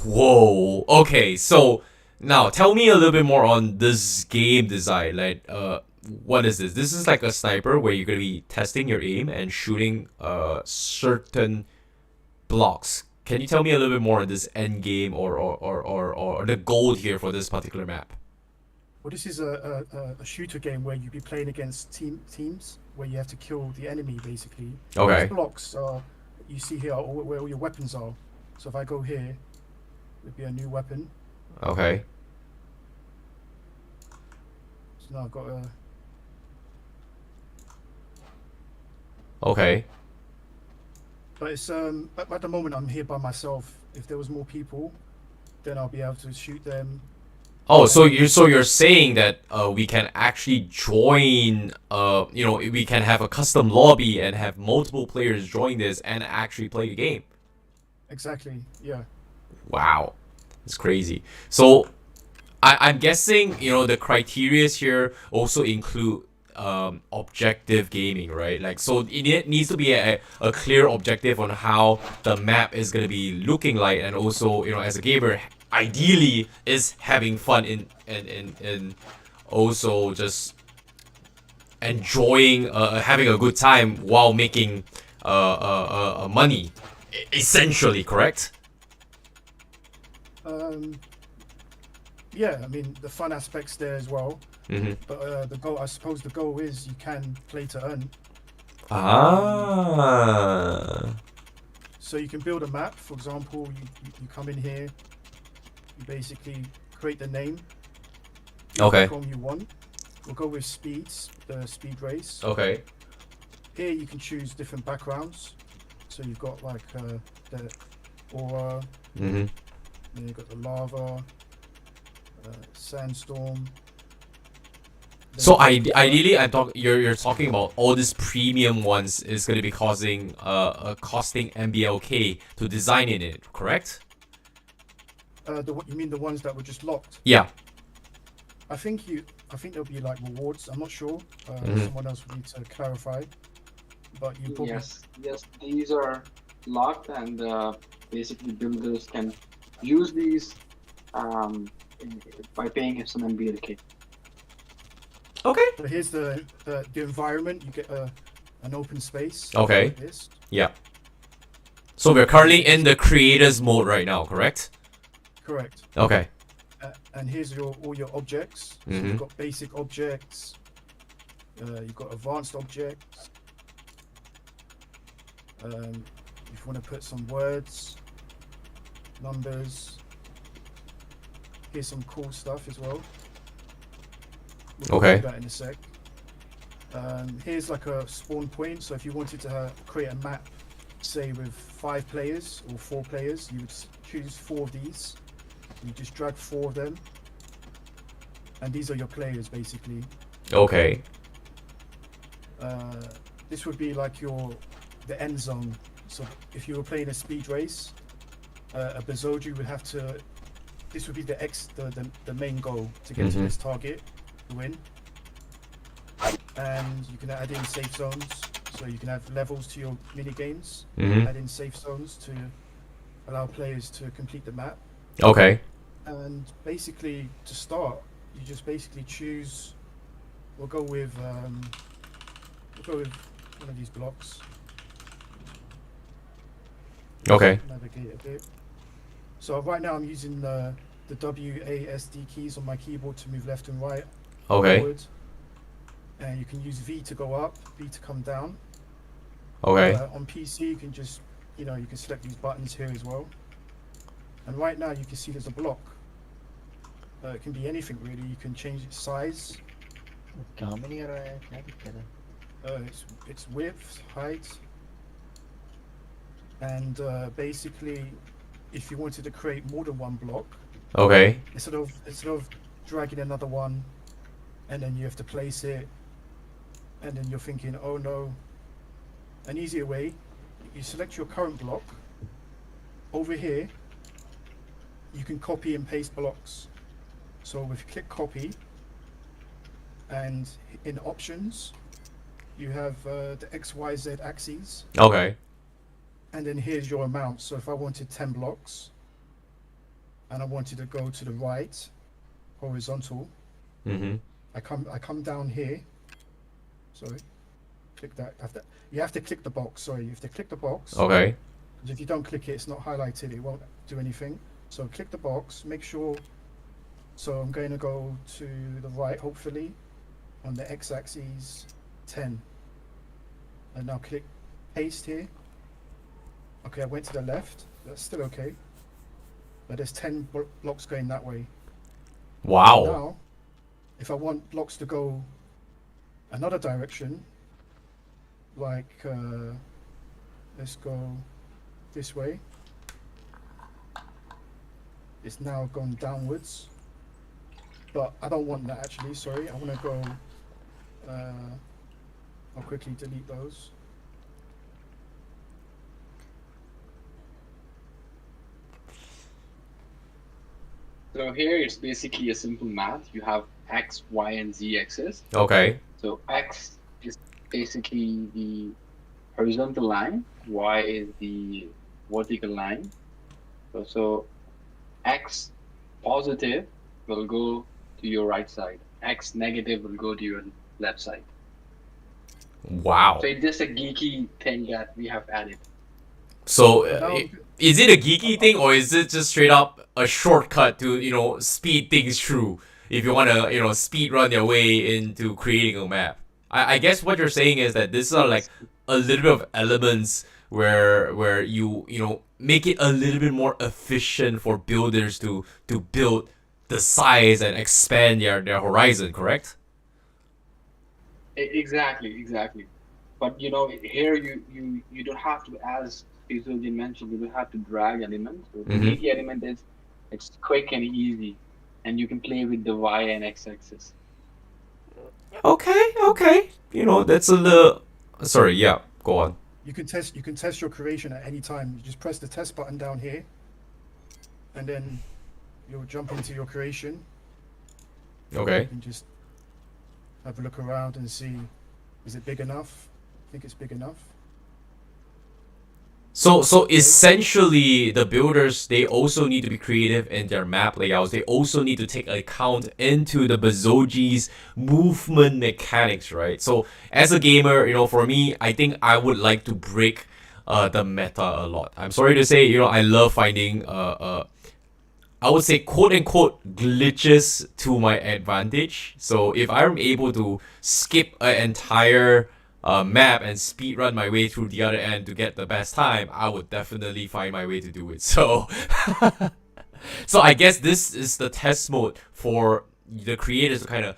Whoa. Okay, so now tell me a little bit more on this game design. Like, what is this? This is like a sniper where you're gonna be testing your aim and shooting certain blocks. Can you tell me a little bit more on this end game or the goal here for this particular map? well, this is a shooter game where you'll be playing against teams where you have to kill the enemy, basically. Okay. These blocks you see here are where all your weapons are. So if I go here, it'll be a new weapon. Okay. So now I've got a... Okay. But it's at the moment I'm here by myself. If there was more people, then I'll be able to shoot them. Oh, so you're saying that we can actually join, you know, we can have a custom lobby and have multiple players join this and actually play the game. Exactly. Yeah. Wow, it's crazy. So I'm guessing, you know, the criterias here also include objective gaming, right? Like, so it needs to be a clear objective on how the map is gonna be looking like, and also, you know, as a gamer, ideally is having fun in also just enjoying having a good time while making money, essentially, correct? Yeah, I mean the fun aspects there as well. Mm-hmm. But the goal, I suppose, the goal is you can play to earn. Ah. So you can build a map. For example, you come in here, you basically create the name. Okay. Which one you want. We'll go with speeds, the speed race. Okay. Here you can choose different backgrounds. So you've got like the aura. Mm-hmm. Then you've got the lava, sandstorm. So ideally, you're talking about all these premium ones is going to be costing MBLK to design in it, correct? You mean the ones that were just locked? Yeah. I think there'll be like rewards. I'm not sure. Someone else would need to clarify. But you probably... Yes, these are locked, and basically builders can use these by paying some MBLK. Okay. So here's the environment. You get an open space. Okay. Like this. Yeah. So we're currently in the creators mode right now, correct? Correct. Okay. And here's all your objects. So you've got basic objects. You've got advanced objects. If you want to put some words, numbers. Here's some cool stuff as well. We'll Okay. do that in a sec. Here's like a spawn point. So if you wanted to create a map, say with 5 players or 4 players, you would choose 4 of these. You just drag 4 of them, and these are your players basically. Okay. This would be like the end zone. So if you were playing a speed race, a Bezogia would have to. This would be the main goal to get to this target to win. And you can add in safe zones, so you can have levels to your mini games. Add in safe zones to allow players to complete the map. Okay. And basically, to start, you just basically choose. We'll go with one of these blocks. Okay. Navigate a bit. So right now I'm using the WASD keys on my keyboard to move left and right. Okay. Forward. And you can use V to go up, V to come down. Okay. On PC, you can just you know, you can select these buttons here as well. And right now you can see there's a block. It can be anything really. You can change its size. Its width, height, and basically, if you wanted to create more than one block, Okay. instead of dragging another one, and then you have to place it, and then you're thinking, oh no. An easier way, you select your current block. Over here, you can copy and paste blocks. So if you click copy, and in options, you have the XYZ axes, Okay. and then here's your amount. So if I wanted 10 blocks, and I wanted to go to the right, horizontal, Mm-hmm. I come down here. Sorry, click that. You have to click the box. Sorry, you have to click the box. Okay. Because if you don't click it, it's not highlighted. It won't do anything. So click the box. Make sure. So I'm going to go to the right, hopefully, on the x-axis, 10. And now click paste here. Okay, I went to the left. That's still okay. But there's 10 blocks going that way. Wow. Now, if I want blocks to go another direction, like let's go this way. It's now gone downwards, but I don't want that actually. Sorry, I want to go. I'll quickly delete those. So here it's basically a simple math. You have x, y, and z axis. Okay. So x is basically the horizontal line, y is the vertical line. So x positive will go to your right side. X negative will go to your left side. Wow. So it's just a geeky thing that we have added. So, is it a geeky thing, or is it just straight up a shortcut to, you know, speed things through if you want to, you know, speed run your way into creating a map? I guess what you're saying is that this are like a little bit of elements where you know, make it a little bit more efficient for builders to build the size and expand their horizon, correct? Exactly. But you know, here you don't have to, as Zogi mentioned, you don't have to drag elements. So the Mhm. key element is it's quick and easy, and you can play with the y and x axis. Okay. You know, that's a little. Sorry, yeah, go on. You can test your creation at any time. You just press the test button down here, and then you'll jump into your creation. Okay. And just have a look around and see, is it big enough? I think it's big enough. So essentially, the builders, they also need to be creative in their map layouts. They also need to take account into the Bezogi's movement mechanics, right? So as a gamer, you know, for me, I think I would like to break the meta a lot. I'm sorry to say, you know, I love finding I would say quote unquote glitches to my advantage. So if I'm able to skip an entire map and speed run my way through the other end to get the best time, I would definitely find my way to do it. So so I guess this is the test mode for the creators to kind of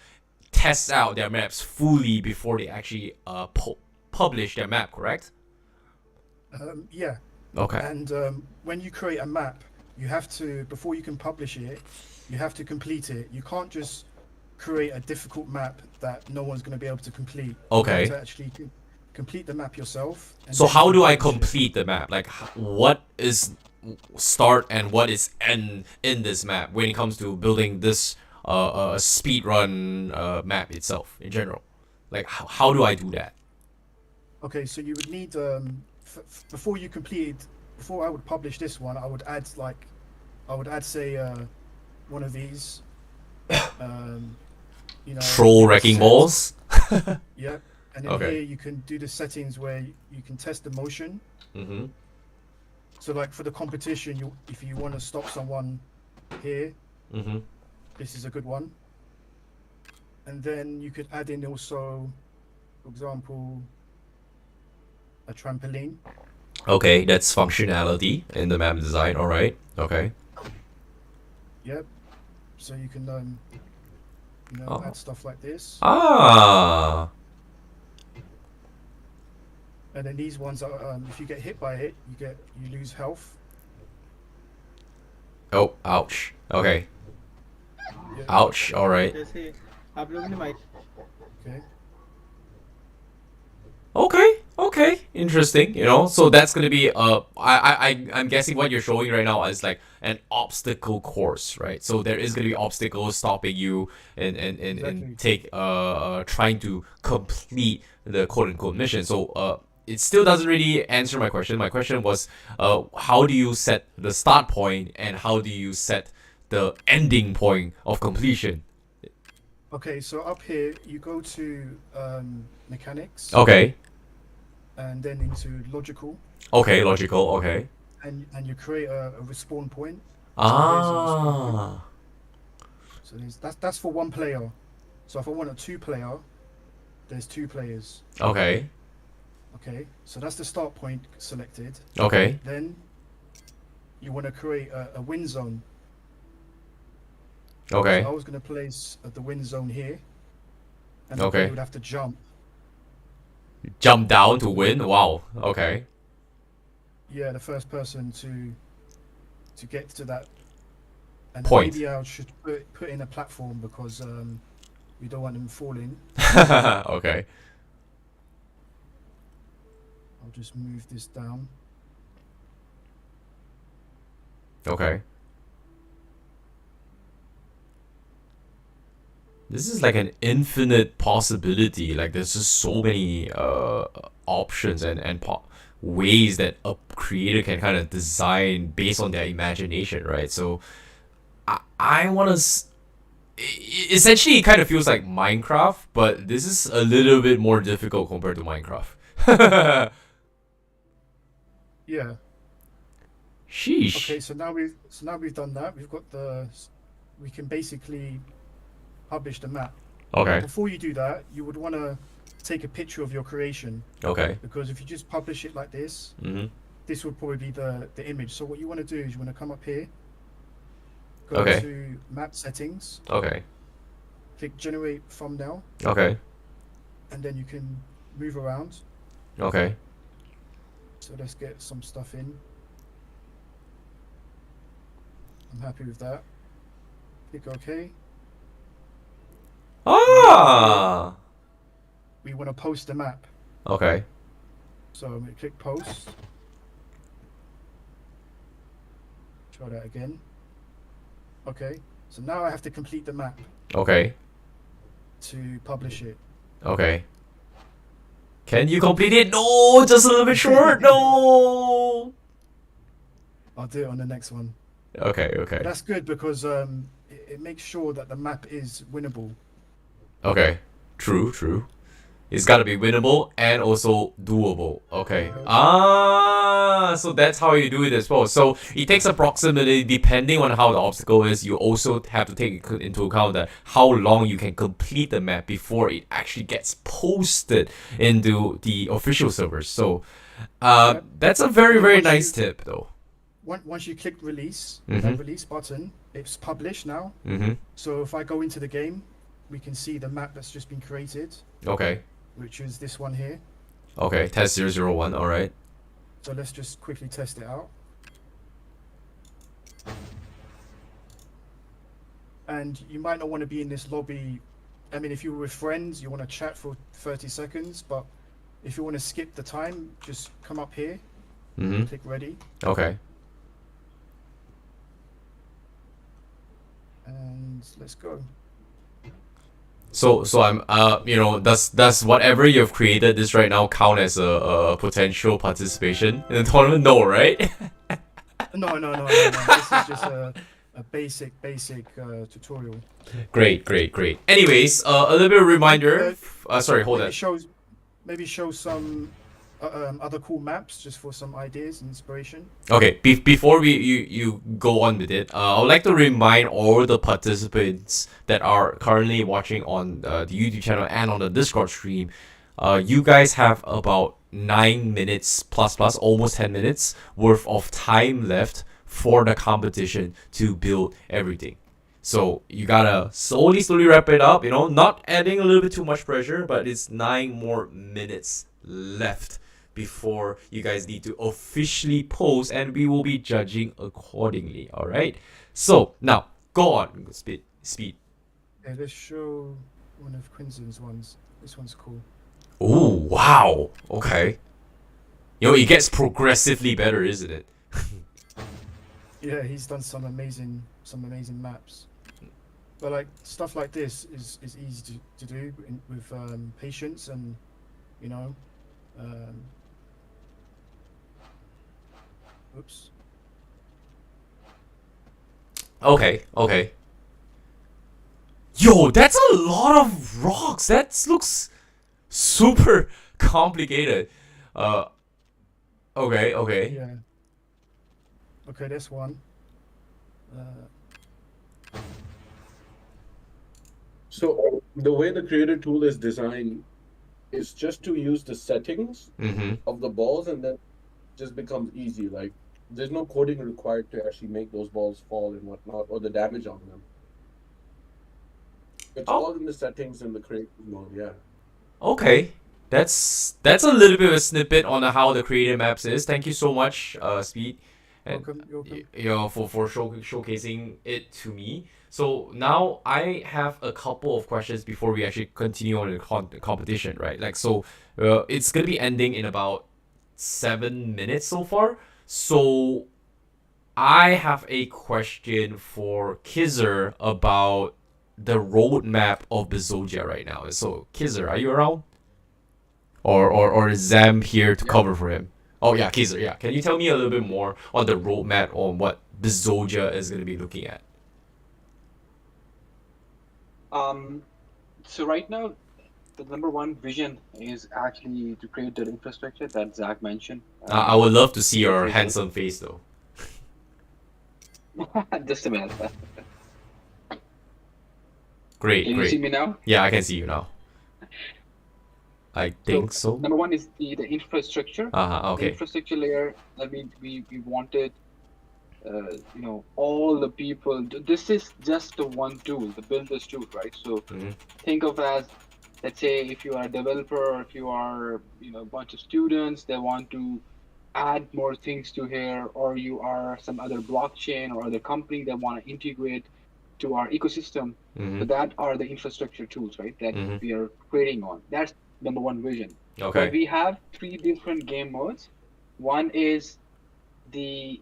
test out their maps fully before they actually publish their map, correct? Yeah. Okay. And when you create a map, you have to, before you can publish it, you have to complete it. You can't just create a difficult map that no one's going to be able to complete. Okay. You have to actually complete the map yourself. And So then how you do I publish it. complete the map? Like, what is start and what is end in this map when it comes to building this speedrun map itself in general? Like, how do I do that? Okay, so you would need before you completed, before I would publish this one, I would add say one of these, you know, Troll wrecking balls? Yeah, and then Okay. here you can do the settings where you can test the motion. Mm-hmm. So like for the competition, if you want to stop someone here, Mm-hmm. this is a good one. And then you could add in also, for example, a trampoline. Okay, that's functionality in the map design. All right. Okay. Yep. So you can Oh. add stuff like this. Ah. And then these ones are if you get hit by it, you lose health. Oh, ouch. Okay. Yeah. Ouch. All right. Okay. Okay. Okay. Interesting. You know, so that's gonna be I'm guessing what you're showing right now is like an obstacle course, right? So there is gonna be obstacles stopping you and Exactly. take trying to complete the quote unquote mission. So it still doesn't really answer my question. My question was how do you set the start point and how do you set the ending point of completion? Okay, so up here you go to mechanics. Okay. And then into logical. Okay, logical. Okay. And you create a respawn point. Ah. So that's for one player. So if I want a 2-player, there's 2 players. Okay. Okay, so that's the start point selected. Okay. Then you want to create a win zone. Okay. So I was going to place the win zone here. And Okay. you would have to jump. Jump down to win. Wow. Okay. Yeah, the first person to get to that. And Point. maybe I should put in a platform because we don't want them falling. Okay. I'll just move this down. Okay. This is like an infinite possibility. Like there's just so many options and ways that a creator can kind of design based on their imagination, right? So I want to essentially it kind of feels like Minecraft, but this is a little bit more difficult compared to Minecraft. Yeah. Sheesh. Okay, so now we've done that. We can basically publish the map. Okay. Before you do that, you would want to take a picture of your creation. Okay. Because if you just publish it like this, Mm-hmm. this would probably be the image. So what you want to do is you want to come up here, go Okay. to map settings, Okay. click generate thumbnail, Okay. and then you can move around. Okay. So let's get some stuff in. I'm happy with that. Click OK. Ah. We want to post the map. Okay. So I'm going to click post. Try that again. Okay. So now I have to complete the map Okay. to publish it. Okay. Can you complete it? No, just a little bit short. No. I'll do it on the next one. Okay. Okay. But that's good because it makes sure that the map is winnable. Okay. True. True. It's got to be winnable and also doable. Okay. Ah, so that's how you do it as well. So it takes approximately, depending on how the obstacle is, you also have to take into account that how long you can complete the map before it actually gets posted into the official servers. So that's a very, very nice tip though. Once you click release, Mhm. that release button, it's published now. Mm-hmm. So if I go into the game, we can see the map that's just been created, Okay. which is this one here. Okay. Test 001. All right. So let's just quickly test it out. And you might not want to be in this lobby. I mean, if you were with friends, you want to chat for 30 seconds, but if you want to skip the time, just come up here, Mm-hmm. click ready, Okay. and let's go. So I'm does whatever you've created this right now count as a potential participation in the tournament? No, right? No. This is just a basic tutorial. Great. Anyways, a little bit of reminder. Sorry, hold on. Maybe show some other cool maps just for some ideas and inspiration. Okay, before you go on with it, I would like to remind all the participants that are currently watching on the YouTube channel and on the Discord stream, You guys have about 9 minutes plus plus, almost 10 minutes worth of time left for the competition to build everything. So you gotta slowly wrap it up. Not adding a little bit too much pressure, but it's 9 more minutes left before you guys need to officially post, and we will be judging accordingly. All right. So now go on, speed. Okay, let's show one of Quinzen's ones. This one's cool. Oh wow. Okay. It gets progressively better, isn't it? Yeah, he's done some amazing maps. But like stuff like this is easy to do with patience and oops. Okay. Yo, that's a lot of rocks. That looks super complicated. Okay. Yeah. Okay, that's one. So the way the creator tool is designed is just to use the settings Mm-hmm. of the balls, and then just becomes easy. Like there's no coding required to actually make those balls fall and whatnot, or the damage on them. It's all in the settings in the creative mode. Yeah. Okay. That's a little bit of a snippet on how the creative maps is. Thank you so much, Speed, and You're welcome. for showcasing it to me. So now I have a couple of questions before we actually continue on the competition, right? It's gonna be ending in about 7 minutes so far. So I have a question for Kizzer about the roadmap of Bezogia right now. So Kizzer, are you around? Or is Zam here to cover for him? Oh yeah, Kizzer, yeah. Can you tell me a little bit more on the roadmap on what Bezogia is gonna be looking at? So right now, the number one vision is actually to create that infrastructure that Zach mentioned. I would love to see your handsome face though. Just a minute. Great. Can you see me now? Yeah, I can see you now. I think so. Number one is the infrastructure. Okay. The infrastructure layer. I mean, we wanted, all the people. This is just the one tool, the builder's tool, right? So think of as, let's say, if you are a developer or if you are, a bunch of students, they want to add more things to here, or you are some other blockchain or other company that want to integrate to our ecosystem. So that are the infrastructure tools, right? That we are creating on. That's number one vision. Okay. But we have 3 different game modes. One is the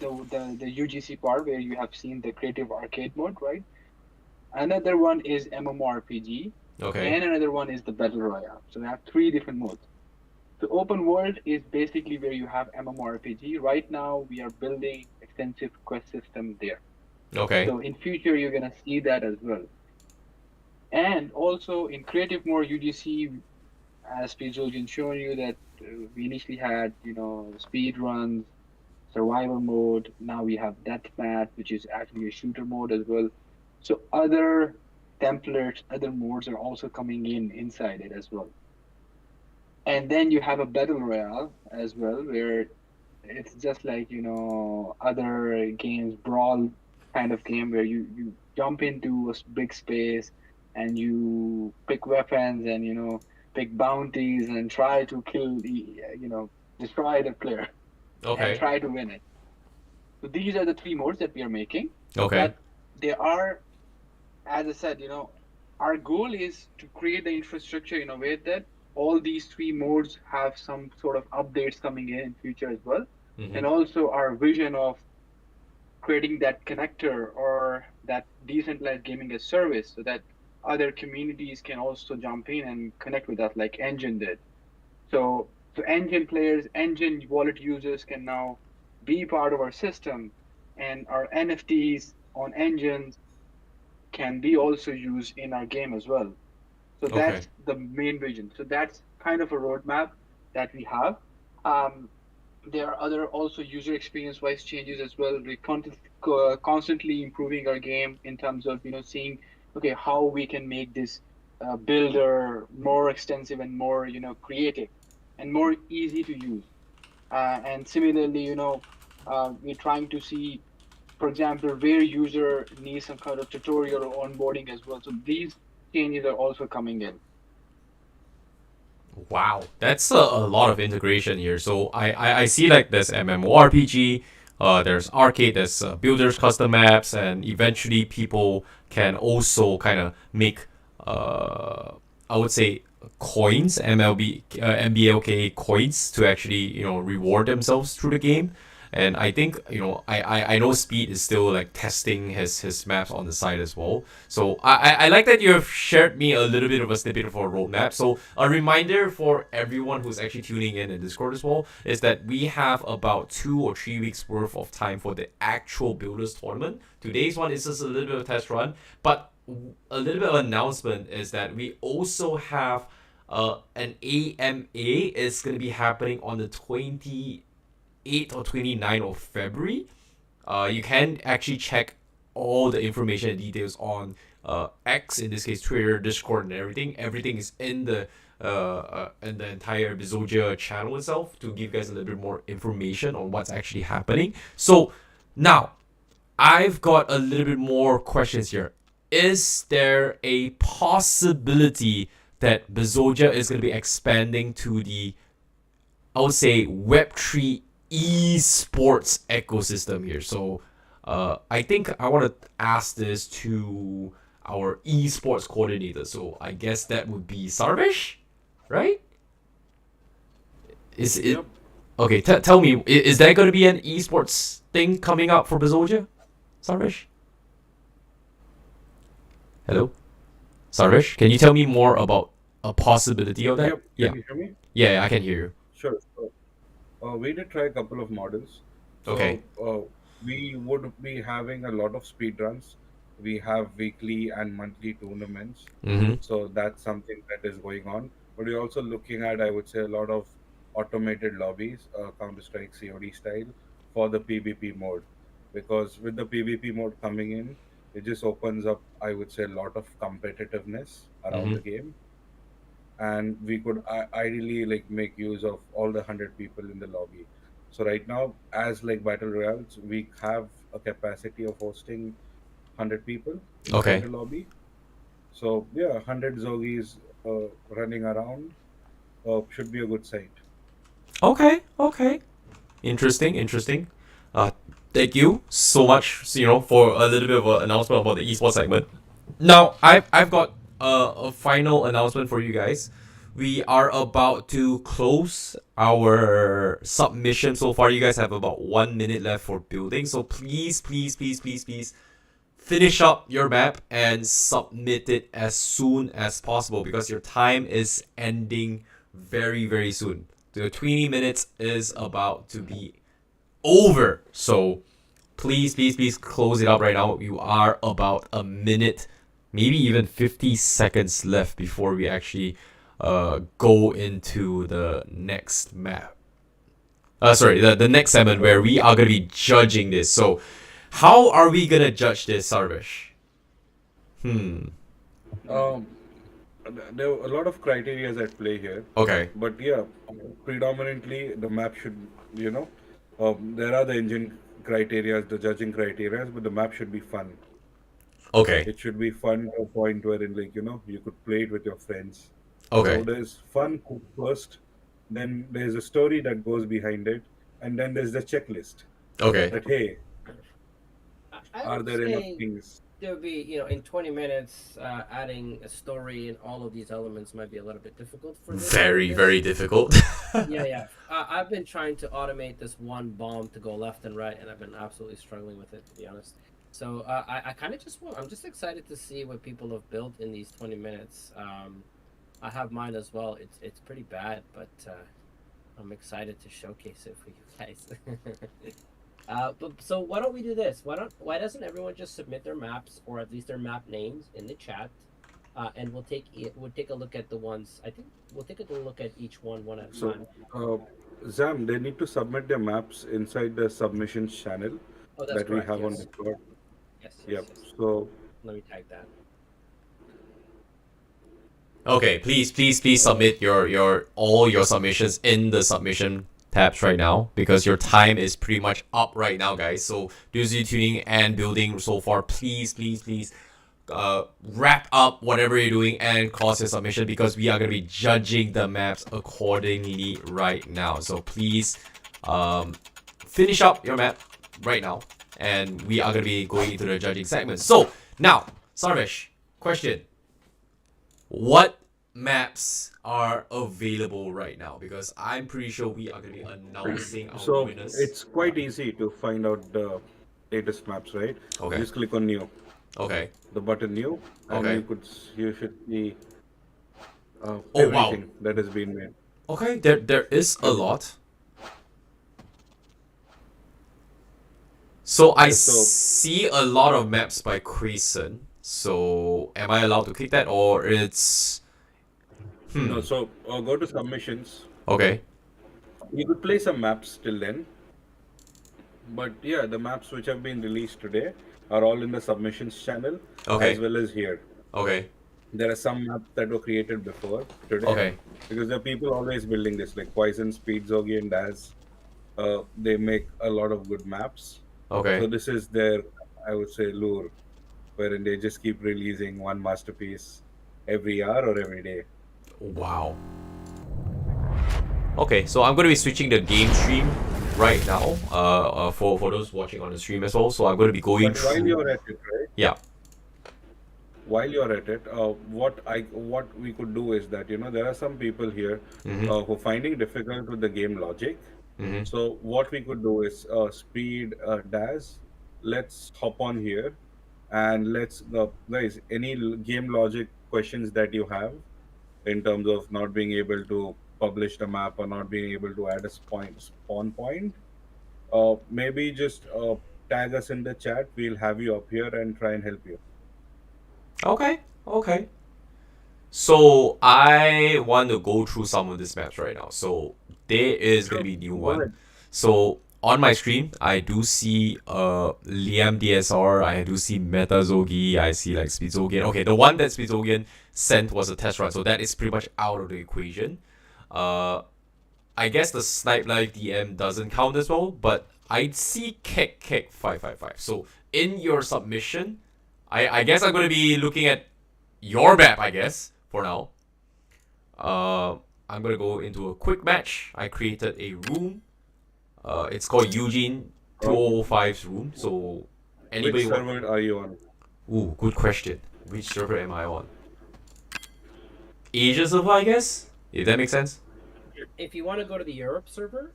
UGC part where you have seen the creative arcade mode, right? Another one is MMORPG. Okay. And another one is the battle royale. So we have 3 different modes. The open world is basically where you have MMORPG. Right now we are building extensive quest system there. Okay. So in future you're gonna see that as well. And also in creative mode, UGC, as Bezogia shown you, that we initially had, speed runs, survival mode. Now we have deathmatch, which is actually a shooter mode as well. So other templates, other modes are also coming inside it as well. And then you have a battle royale as well, where it's just like, other games, brawl kind of game where you jump into a big space and you pick weapons and pick bounties and try to kill destroy the player. Okay. And try to win it. So these are the 3 modes that we are making. Okay. But they are, as I said, our goal is to create the infrastructure in a way that all these 3 modes have some sort of updates coming in future as well. And also our vision of creating that connector or that decentralized gaming as service, so that other communities can also jump in and connect with us like Enjin did. So Enjin players, Enjin wallet users can now be part of our system, and our NFTs on Enjins can be also used in our game as well. So that's the main vision. So that's kind of a roadmap that we have. There are other also user experience wise changes as well. We're constantly improving our game in terms of seeing how we can make this builder, more extensive and more creative, and more easy to use. And similarly, we're trying to see, for example, where user needs some kind of tutorial or onboarding as well. So these changes are also coming in. Wow, that's a lot of integration here. So I see like there's MMORPG, there's arcade, there's builders custom maps, and eventually people can also kind of make I would say coins, MBLK coins to actually reward themselves through the game. And I think I know Speed is still like testing his maps on the side as well. So I like that you have shared me a little bit of a snippet of a roadmap. So a reminder for everyone who's actually tuning in Discord as well is that we have about 2 or 3 weeks worth of time for the actual builders tournament. Today's one is just a little bit of a test run, but a little bit of an announcement is that we also have an AMA is going to be happening on the 28th or 29th of February. You can actually check all the information and details on X, in this case Twitter, Discord, and everything. Everything is in the entire Bezogia channel itself to give you guys a little bit more information on what's actually happening. So now I've got a little bit more questions here. Is there a possibility that Bezogia is going to be expanding to the, I would say, Web3 esports ecosystem here? So I think I want to ask this to our esports coordinator. So I guess that would be Sarvesh, right? Is it okay? Tell me, is there going to be an esports thing coming up for Bezogia, Sarvesh? Hello, Sarvesh. Can you tell me more about a possibility of that? Yep. Yeah. Can you hear me? Yeah, I can hear you. Sure. We did try a couple of models. So, Okay. we would be having a lot of speed runs. We have weekly and monthly tournaments. Mm-hmm. So that's something that is going on. But we're also looking at, I would say, a lot of automated lobbies, Counter-Strike COD style, for the PvP mode. Because with the PvP mode coming in, it just opens up, I would say, a lot of competitiveness around the Mm-hmm. game, and we could ideally like make use of all the 100 people in the lobby. So right now, as like battle royals, we have a capacity of hosting 100 people inside Okay. the lobby. So yeah, 100 Zogis running around should be a good sight. Okay. Okay. Interesting. Interesting. Uh, Thank you so much. For a little bit of an announcement about the esports segment. Now, I've got a final announcement for you guys. We are about to close our submission so far. You guys have about 1 minute left for building. So please, please, please, please, please finish up your map and submit it as soon as possible because your time is ending very, very soon. The 20 minutes is about to be over. So please, please, please close it up right now. You are about a minute, maybe even 50 seconds left before we actually go into the next map. Sorry, the next segment where we are going to be judging this. So, how are we going to judge this, Sarvesh? Um, there are a lot of criteria at play here, Okay. but yeah, predominantly the map should, you know, there are the engine criteria, the judging criteria, but the map should be fun. Okay. It should be fun to a point wherein, like, you could play it with your friends. Okay. So there's fun first, then there's a story that goes behind it, and then there's the checklist. Okay. That hey, I are would there enough say things? there would be, in 20 minutes, adding a story and all of these elements might be a little bit difficult for this. Very, very difficult. Yeah. I've been trying to automate this one bomb to go left and right, and I've been absolutely struggling with it, to be honest. So I kind of I'm just excited to see what people have built in these 20 minutes. I have mine as well. It's pretty bad, but I'm excited to showcase it for you guys. But so why don't we do this? Why doesn't everyone just submit their maps or at least their map names in the chat, and we'll take a look at the ones. I think we'll take a look at each one at a So, time. Zam, they need to submit their maps inside the submissions channel Oh, that's that we correct. have on Yes. Discord. Yes. Yep. So, Let me tag that. Okay, please submit your all your submissions in the submission tabs right now because your time is pretty much up right now, guys. So those of you tuning and building so far, please wrap up whatever you're doing and cross your submission because we are gonna be judging the maps accordingly right now. So please finish up your map right now, and we are gonna be going into the judging segment. So now, Sarvesh, question. What maps are available right now? Because I'm pretty sure we are going to be announcing our So winners. it's quite easy to find out the latest maps, right? Okay. Just click on new. Okay. The button new, and Okay. you should see Oh, everything wow. that has been made. Okay, there is a lot. So I So- see a lot of maps by Crescent. So am I allowed to click that, or it's No, so go to submissions. okay? You could play some maps till then. But yeah, the maps which have been released today are all in the submissions channel Okay. as well as here. Okay. There are some maps that were created before today. Okay. Because there are people always building this, like Poison, Speed, Zogi, and Daz. They make a lot of good maps. Okay. So this is their, I would say, lure, wherein they just keep releasing one masterpiece every hour or every day. Wow. Okay, so I'm going to be switching the game stream right now. For those watching on the stream as well. So I'm going to be going But while through. you're at it, right? Yeah. While you're at it, what we could do is that there are some people here Mhm. who are finding difficult with the game logic. Mhm. So what we could do is Speed, Daz. Let's hop on here, and let's guys, any game logic questions that you have in terms of not being able to publish the map or not being able to add a spawn point, maybe just tag us in the chat. We'll have you up here and try and help you. Okay. Okay. So I want to go through some of these maps right now. So there is going to be a new Go one. ahead. So on my stream, I do see Liam DSR, I do see Meta Zogi, I see like Speedzogian. Okay, the one that Speedzogian sent was a test run, so that is pretty much out of the equation. I guess the Snipe Live DM doesn't count as well, but I see Kek 555. So in your submission, I guess I'm gonna be looking at your map, I guess, for now. I'm gonna go into a quick match. I created a room. It's called Eugene 205's room. So anybody Which server are you on? Ooh, good question. Which server am I on? Asia server, I guess? If that makes sense. If you want to go to the Europe server,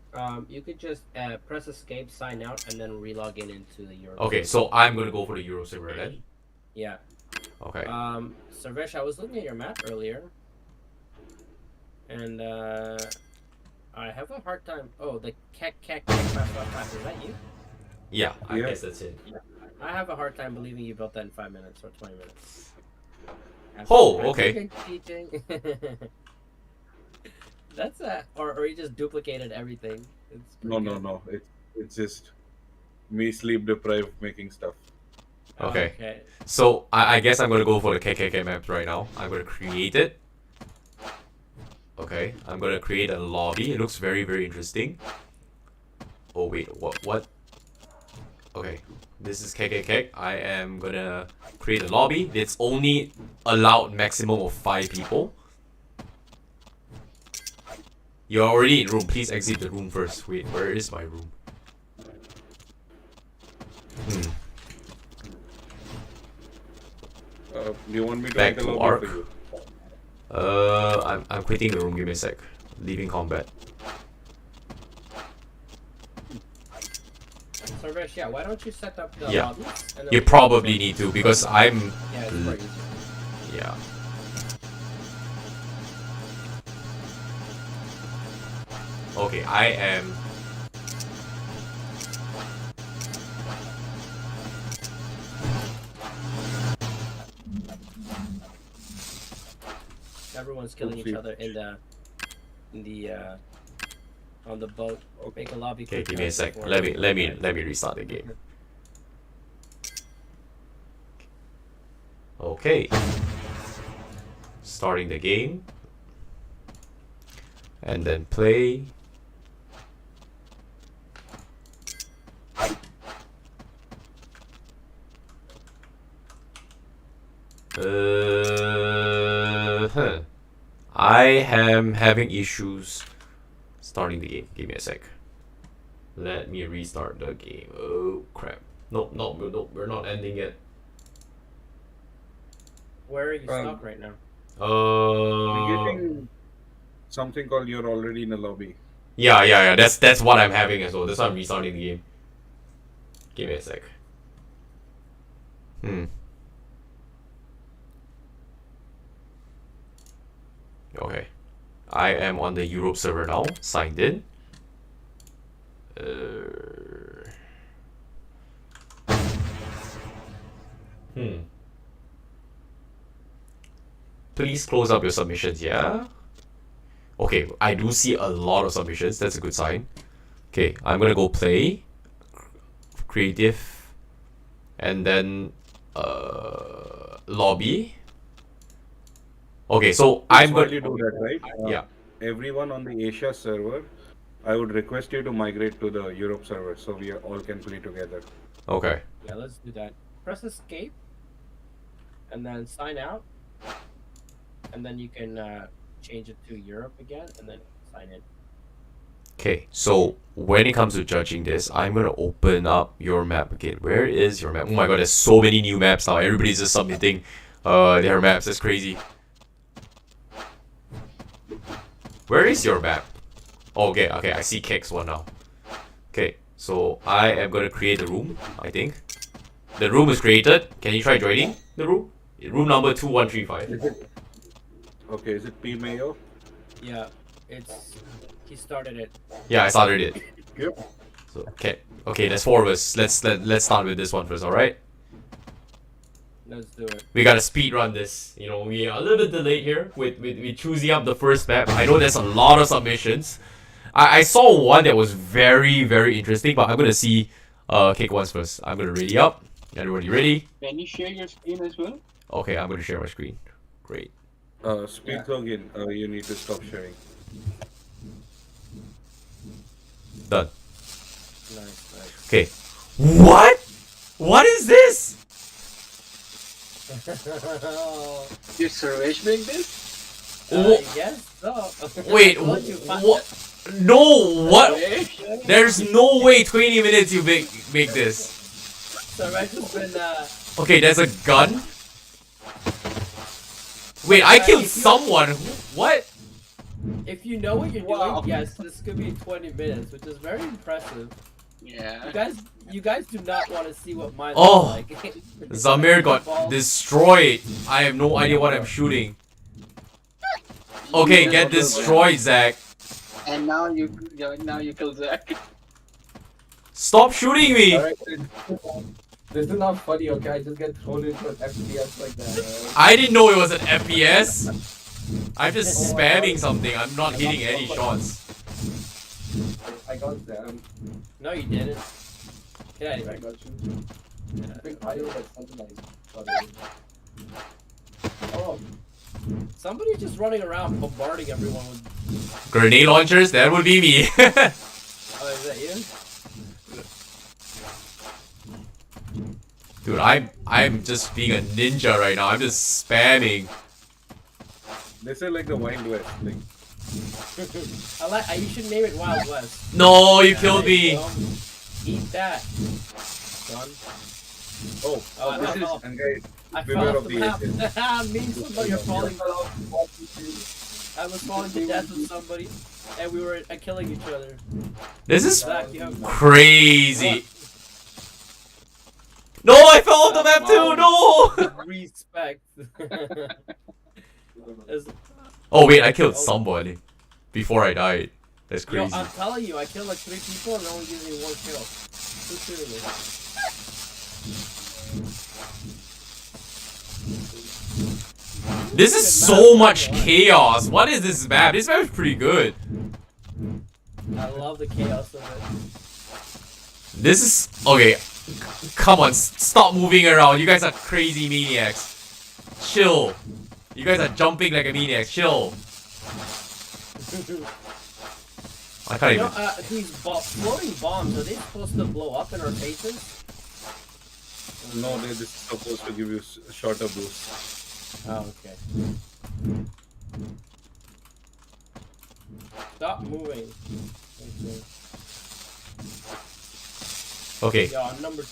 you could just press escape, sign out, and then relog in into the Europe. Okay, so I'm gonna go for the Euro server then. Yeah. Okay. Sarvesh, I was looking at your map earlier, and I have a hard time. Oh, the Kek 555. Is that you? Yeah, I Yeah. guess that's it. I have a hard time believing you built that in 5 minutes or 20 minutes. Oh, okay. Cheating. That's or you just duplicated everything. It's No, pretty good. no. It's just me sleep deprived making stuff. Okay. Okay. So I guess I'm gonna go for the KKK map right now. I'm gonna create it. Okay, I'm gonna create a lobby. It looks very, very interesting. Oh wait, what? Okay, this is KKK. I am gonna create a lobby. It's only allowed maximum of 5 people. You're already in room. Please exit the room first. Wait, where is my room? Do you want me to Back make a to lobby Ark. for you? I'm quitting the room. Give me a sec. Leaving combat. Sarvesh, yeah, why don't you set up the Yeah. lobbies? And then You we can- probably need to because I'm. Yeah, it's quite easy. Yeah. Okay, I am. Everyone's killing each Oopsie. other in the on the boat. Make a lobby. Okay, quick give me a guys, sec. before- Let me restart the game. Okay. Starting the game. And then play. I am having issues starting the game. Give me a sec. Let me restart the game. Oh crap. Nope, we're not ending yet. Where are you stuck right now? We're getting something called you're already in a lobby. Yeah. That's what I'm having as well. That's why I'm restarting the game. Give me a sec. Okay. I am on the Europe server now. Signed in. Please close up your submissions, yeah? Okay, I do see a lot of submissions. That's a good sign. Okay, I'm gonna go play. Creative. And then lobby. Okay, so I'm While going you do that, right? Yeah. Everyone on the Asia server, I would request you to migrate to the Europe server so we all can play together. Okay. Yeah, let's do that. Press escape. And then sign out. And then you can change it to Europe again and then sign in. Okay, so when it comes to judging this, I'm gonna open up your map again. Where is your map? Oh my god, there's so many new maps now. Everybody's just submitting their maps. That's crazy. Where is your map? Oh, okay, I see Kek's one now. Okay, so I am gonna create a room, I think. The room is created. Can you try joining the room? Room number 2135. Okay, is it P Mayo? Yeah, he started it. Yeah, I started it. Yep. So okay, there's 4 of us. Let's start with this one first, alright? Let's do it. We gotta speed run this. You know, we are a little bit delayed here with choosing up the first map. I know there's a lot of submissions. I saw one that was very, very interesting, but I'm gonna see Cake ones first. I'm gonna ready up. Everybody ready? Can you share your screen as well? Okay, I'm gonna share my screen. Great. Speed login, you need to stop sharing. Done. Nice. Okay. What? What is this? You're surveying this? Yes, so. Wait, what? No, what? There's no way 20 minutes you make this. So Rex has been Okay, there's a gun. Wait, I killed someone. What? if you know what you're doing, yes, this could be 20 minutes, which is very impressive. Yeah. You guys do not want to see what mine Oh, looks like. Zamir got destroyed. I have no idea what I'm shooting. Okay, get destroyed, Zach. And now you kill Zach. Stop shooting me. Alright, this is not funny, okay? I just get thrown into an FPS like that. Right? I didn't know it was an FPS. I'm just spamming something. I'm not hitting any shots. I got them. No, you didn't. Get out of I here. got you. I think I was something like Oh, Somebody's just running around bombarding everyone with. Grenade launchers? That would be me. Oh, is that you? Dude, I'm just being a ninja right now. I'm just spamming. This is like the Wild West thing. You should name it Wild West. No, you killed me. Eat that, son. Oh, I this fell is, and guys, I beware fell off of the the map. agent. Me and somebody are falling. I was falling to death with somebody, and we were killing each other. This is Zach, you have crazy. No, I fell off the map too. No. respect. Oh wait, I killed somebody before I died. That's Yo, crazy. I'm telling you, I killed like 3 people and it only gives me 1 kill. Too serious. This is so much chaos. What is this map? This map is pretty good. I love the chaos of it. This is okay. Come on, stop moving around. You guys are crazy maniacs. Chill. You guys are jumping like a maniac. Chill. I can't even. These floating bombs, are they supposed to blow up in our faces? No, this is supposed to give you a shorter boost. Oh, okay. Stop moving. Okay. Yeah, number.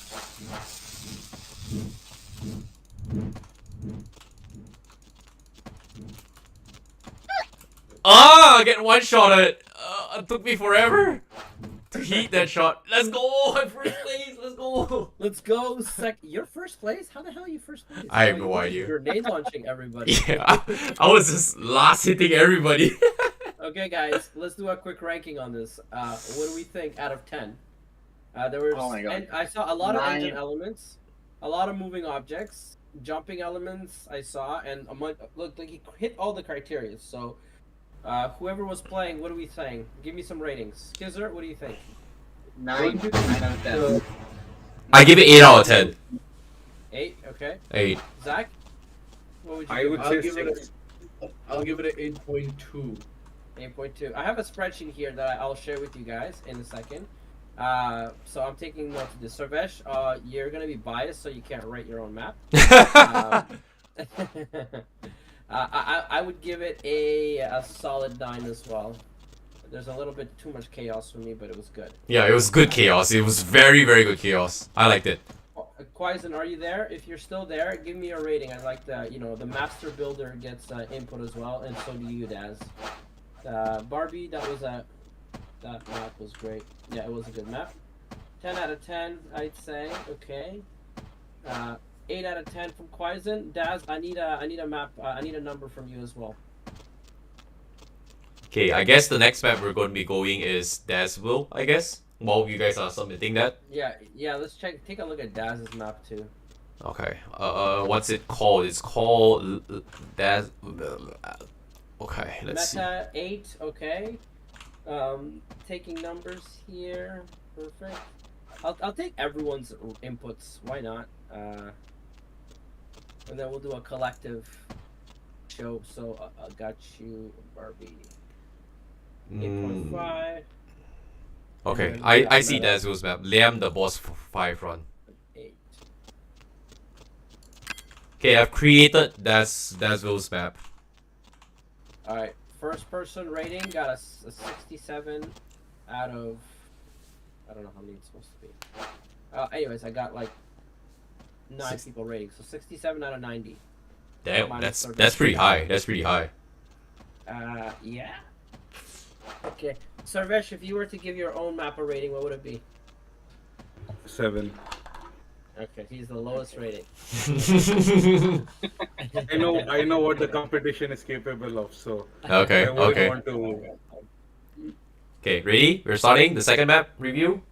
Ah, getting one shot at it. It took me forever to heat that shot. Let's go! I'm first place. Let's go. Let's go. You're first place? How the hell are you first place? I have no idea. Grenade launching everybody. Yeah, I was just last hitting everybody. Okay, guys, let's do a quick ranking on this. What do we think out of 10? There was. Oh my God. I saw a lot of 9. engine elements, a lot of moving objects, jumping elements. I saw, and looked like he hit all the criteria. So, whoever was playing, what are we saying? Give me some ratings. Skizzer, what do you think? 9 out of 10. I give it 8 out of 10. 8. Okay. 8. Zach, what would you? I would say 6. I'll give it an 8.2. 8.2. I have a spreadsheet here that I'll share with you guys in a second. So I'm taking notes of this. Sarvesh, you're gonna be biased, so you can't rate your own map. I would give it a solid 9 as well. There's a little bit too much chaos for me, but it was good. Yeah, it was good chaos. It was very, very good chaos. I liked it. Quaizen, are you there? If you're still there, give me a rating. I'd like the the master builder gets input as well, and so do you, Daz. Barbie, that map was great. Yeah, it was a good map. 10 out of 10, I'd say. Okay. 8 out of 10 from Quaizen. Daz, I need a map. I need a number from you as well. Okay, I guess the next map we're going to be going is Dazville, I guess. While you guys are submitting that. Yeah. Let's take a look at Daz's map too. Okay. What's it called? It's called Daz. Okay, let's see. Meta 8. Okay. Taking numbers here. Perfect. I'll take everyone's inputs. Why not? And then we'll do a collective show. So I got you, Barbie. 8.5. Okay, I see Dazville's map. Liam the boss 5 run. 8. Okay, I've created Dazville's map. Alright, first person rating got a 67 out of. I don't know how many it's supposed to be. Anyways, I got like 9 people rating, so 67 out of 90. Damn, that's pretty high. That's pretty high. Yeah. Okay, Sarvesh, if you were to give your own map a rating, what would it be? 7. Okay, he's the lowest rating. I know what the competition is capable of, so Okay, I wouldn't okay. want to. Okay, ready? We're starting the second map review.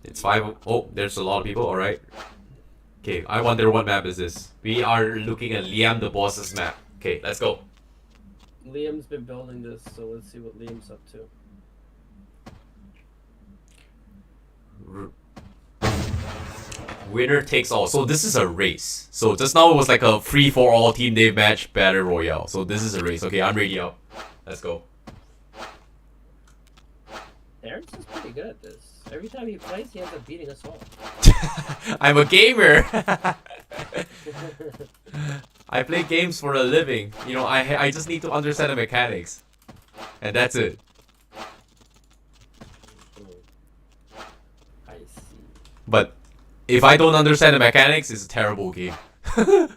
It's 5. Oh, there's a lot of people. All right. Okay, I wonder what map is this. We are looking at Liam the boss's map. Okay, let's go. Liam's been building this, so let's see what Liam's up to. Winner takes all. So this is a race. So just now it was like a free-for-all team day match battle royale. So this is a race. Okay, I'm ready up. Let's go. Terrence is pretty good at this. Every time he plays, he ends up beating us all. I'm a gamer. I play games for a living. You know, I just need to understand the mechanics, and that's it. I see. But if I don't understand the mechanics, it's a terrible game. Well,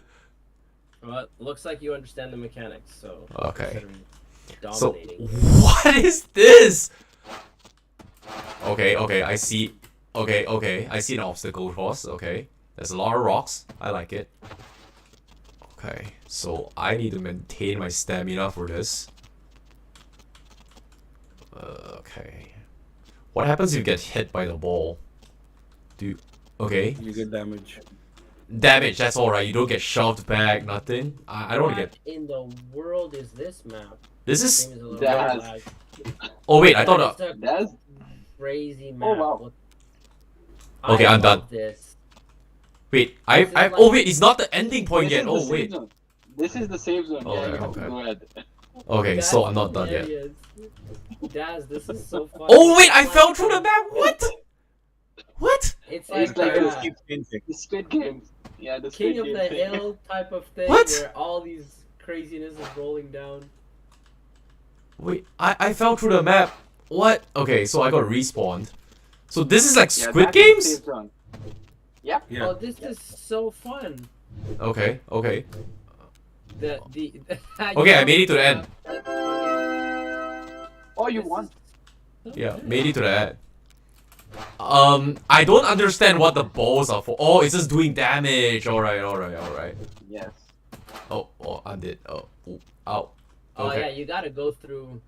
it looks like you understand the mechanics, so. Okay. So Dominating. what is this? Okay, I see. Okay, I see an obstacle course. Okay, there's a lot of rocks. I like it. Okay, so I need to maintain my stamina for this. Okay. What happens if you get hit by the ball? Okay. You get damage. Damage, that's alright. You don't get shoved back, nothing. I don't get. What in the world is this map? This is. Game is a little Daz. lag. Oh wait, I thought. That's a crazy map. wow. Okay, I'm done. This. Wait, This is I like- oh wait, it's not the ending point This yet. is the Oh safe wait. zone. This is the safe zone. Yeah, Okay, you have okay. to go ahead. Okay, so I'm not done yet. hilarious. Daz, this is so funny. Oh wait, I It's fell like, through the map. What? What? It's It's like, like Just keep changing. The Squid Game. Yeah, the King Squid of Game the thing. Hill type of thing What? where all these craziness is rolling down. Wait, I fell through the map. What? Okay, so I got respawned. So this is like Yeah, Squid that's the Games? safe zone. Yep. Yeah. Oh, this is so fun. Okay, okay. The Okay, I made it to the end. Oh, you won. Yeah, made it to the end. I don't understand what the balls are for. Oh, it's just doing damage. Alright, alright, alright. Yes. Oh, I did. Oh, ooh, ow. Oh Okay. yeah, you gotta go through.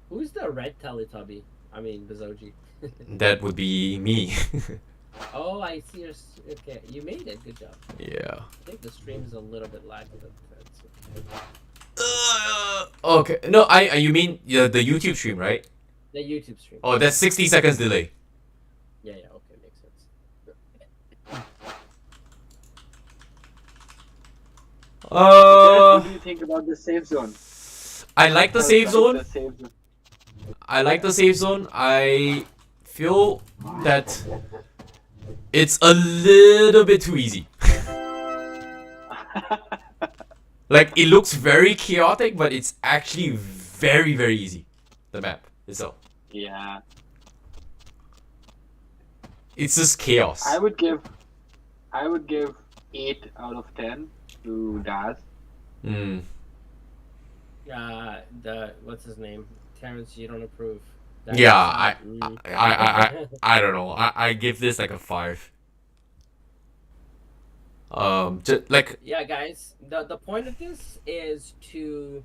Who's the red Teletubby? I mean, Bezogi. That would be me. Oh, I see. Okay, you made it. Good job. Yeah. I think the stream is a little bit laggy, but that's okay. Okay. No, you mean the YouTube stream, right? The YouTube stream. Oh, that's 60 seconds delay. Yeah, okay, makes sense. What do you think about the safe zone? I like the safe zone. The safe zone. I like the safe zone. I feel that it's a little bit too easy. Like, it looks very chaotic, but it's actually very, very easy. The map itself. Yeah. It's just chaos. I would give 8 out of 10 to Daz. Hmm. What's his name? Terrence, you don't approve. Yeah, I don't know. I give this like a 5. Just like Yeah, guys. The point of this is to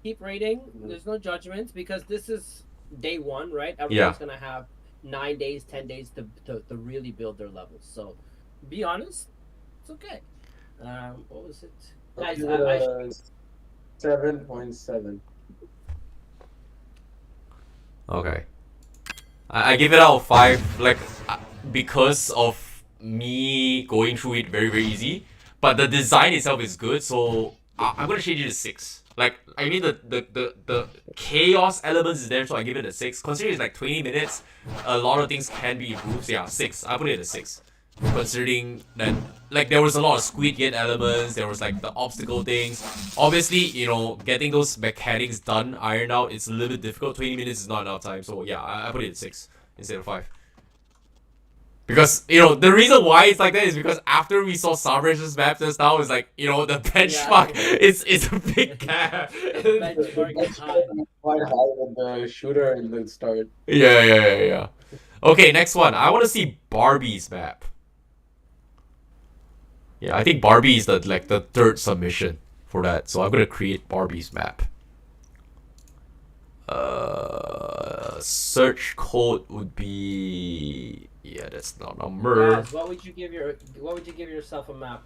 keep rating. There's no judgments because this is day 1, right? Everyone's gonna have 9 days, 10 days to really build their levels. So, be honest. It's okay. What was it? Guys, 7.7. okay. I give it out of 5, like because of me going through it very, very easy. But the design itself is good, so I'm gonna change it to 6. Like, I mean the chaos elements is there, so I give it a 6. Considering it's like 20 minutes, a lot of things can be improved. So yeah, 6. I put it at 6. Considering that, like, there was a lot of Squid Game elements, there was like the obstacle things. Obviously, you know, getting those mechanics done, ironed out, it's a little bit difficult. 20 minutes is not enough time, so yeah, I put it at 6 instead of 5. Because, you know, the reason why it's like that is because after we saw Sarbresh's map just now, it's like, you know, the benchmark, it's a big gap. benchmark is high. Quite high with the shooter in the start. Yeah. Okay, next one. I want to see Barbie's map. Yeah, I think Barbie is the 3rd submission for that, so I'm gonna create Barbie's map. Search code would be, yeah, that's not number. Guys, what would you give yourself a map?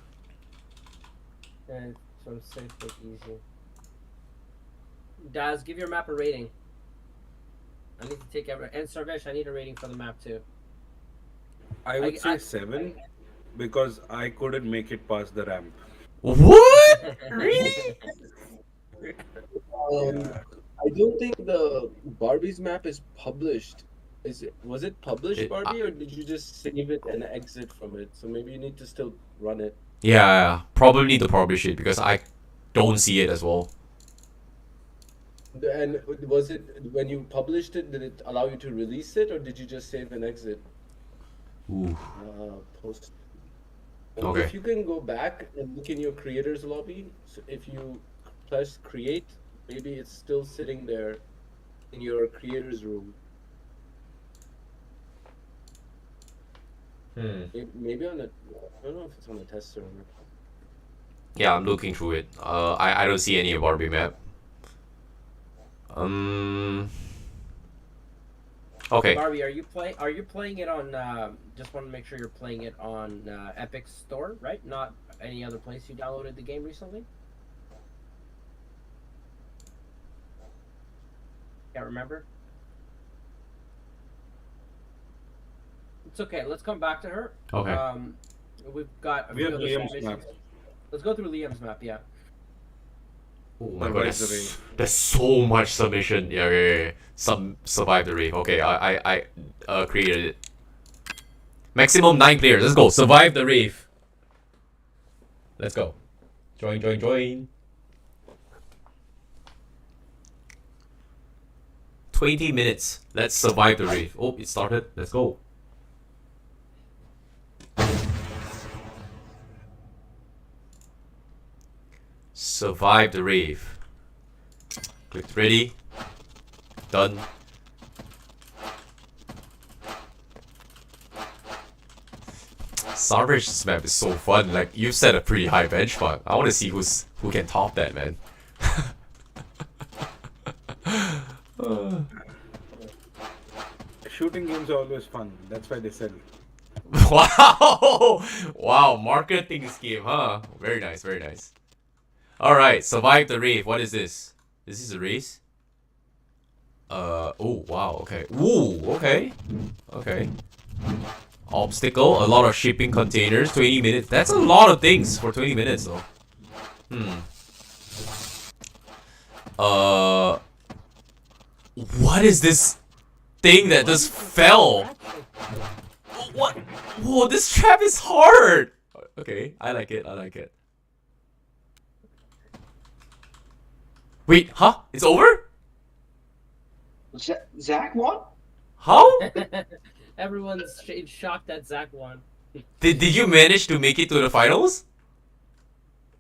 So safe but easy. Daz, give your map a rating. I need to take and Sarvesh, I need a rating for the map too. I would say 7 because I couldn't make it past the ramp. What? Really? I don't think the Barbie's map is published. Was it published, Barbie, or did you just save it and exit from it? So maybe you need to still run it. Yeah, probably need to publish it because I don't see it as well. And was it when you published it? Did it allow you to release it, or did you just save and exit? Ooh. Post. Okay. If you can go back and look in your creators lobby, so if you press create, maybe it's still sitting there in your creators room. Maybe on a, I don't know if it's on a test server. Yeah, I'm looking through it. I don't see any Barbie map. Okay. Barbie, are you playing it on? Just want to make sure you're playing it on Epic Store, right? Not any other place you downloaded the game recently. Can't remember. It's okay. Let's come back to her. Okay. We've got. We have other Liam's submissions. map. Let's go through Liam's map. Yeah. Oh my god, Survive the there's so much submission. Yeah. Survive the rave. Okay, I created it. Maximum 9 players. Let's go. Survive the rave. Let's go. Join. 20 minutes. Let's survive the rave. Oh, it started. Let's go. Survive the rave. Click ready. Done. Starvish's map is so fun. Like, you've set a pretty high benchmark. I want to see who can top that, man. Shooting games are always fun. That's why they sell. Wow, marketing scheme, huh? Very nice. Alright, survive the rave. What is this? This is a race? Oh, wow, okay. Ooh, okay. Obstacle, a lot of shipping containers, 20 minutes. That's a lot of things for 20 minutes, though. What is this thing that just fell? What? Whoa, this trap is hard! Okay, I like it. Wait, huh? It's over? Zach won? How? Everyone's shocked that Zach won. Did you manage to make it to the finals?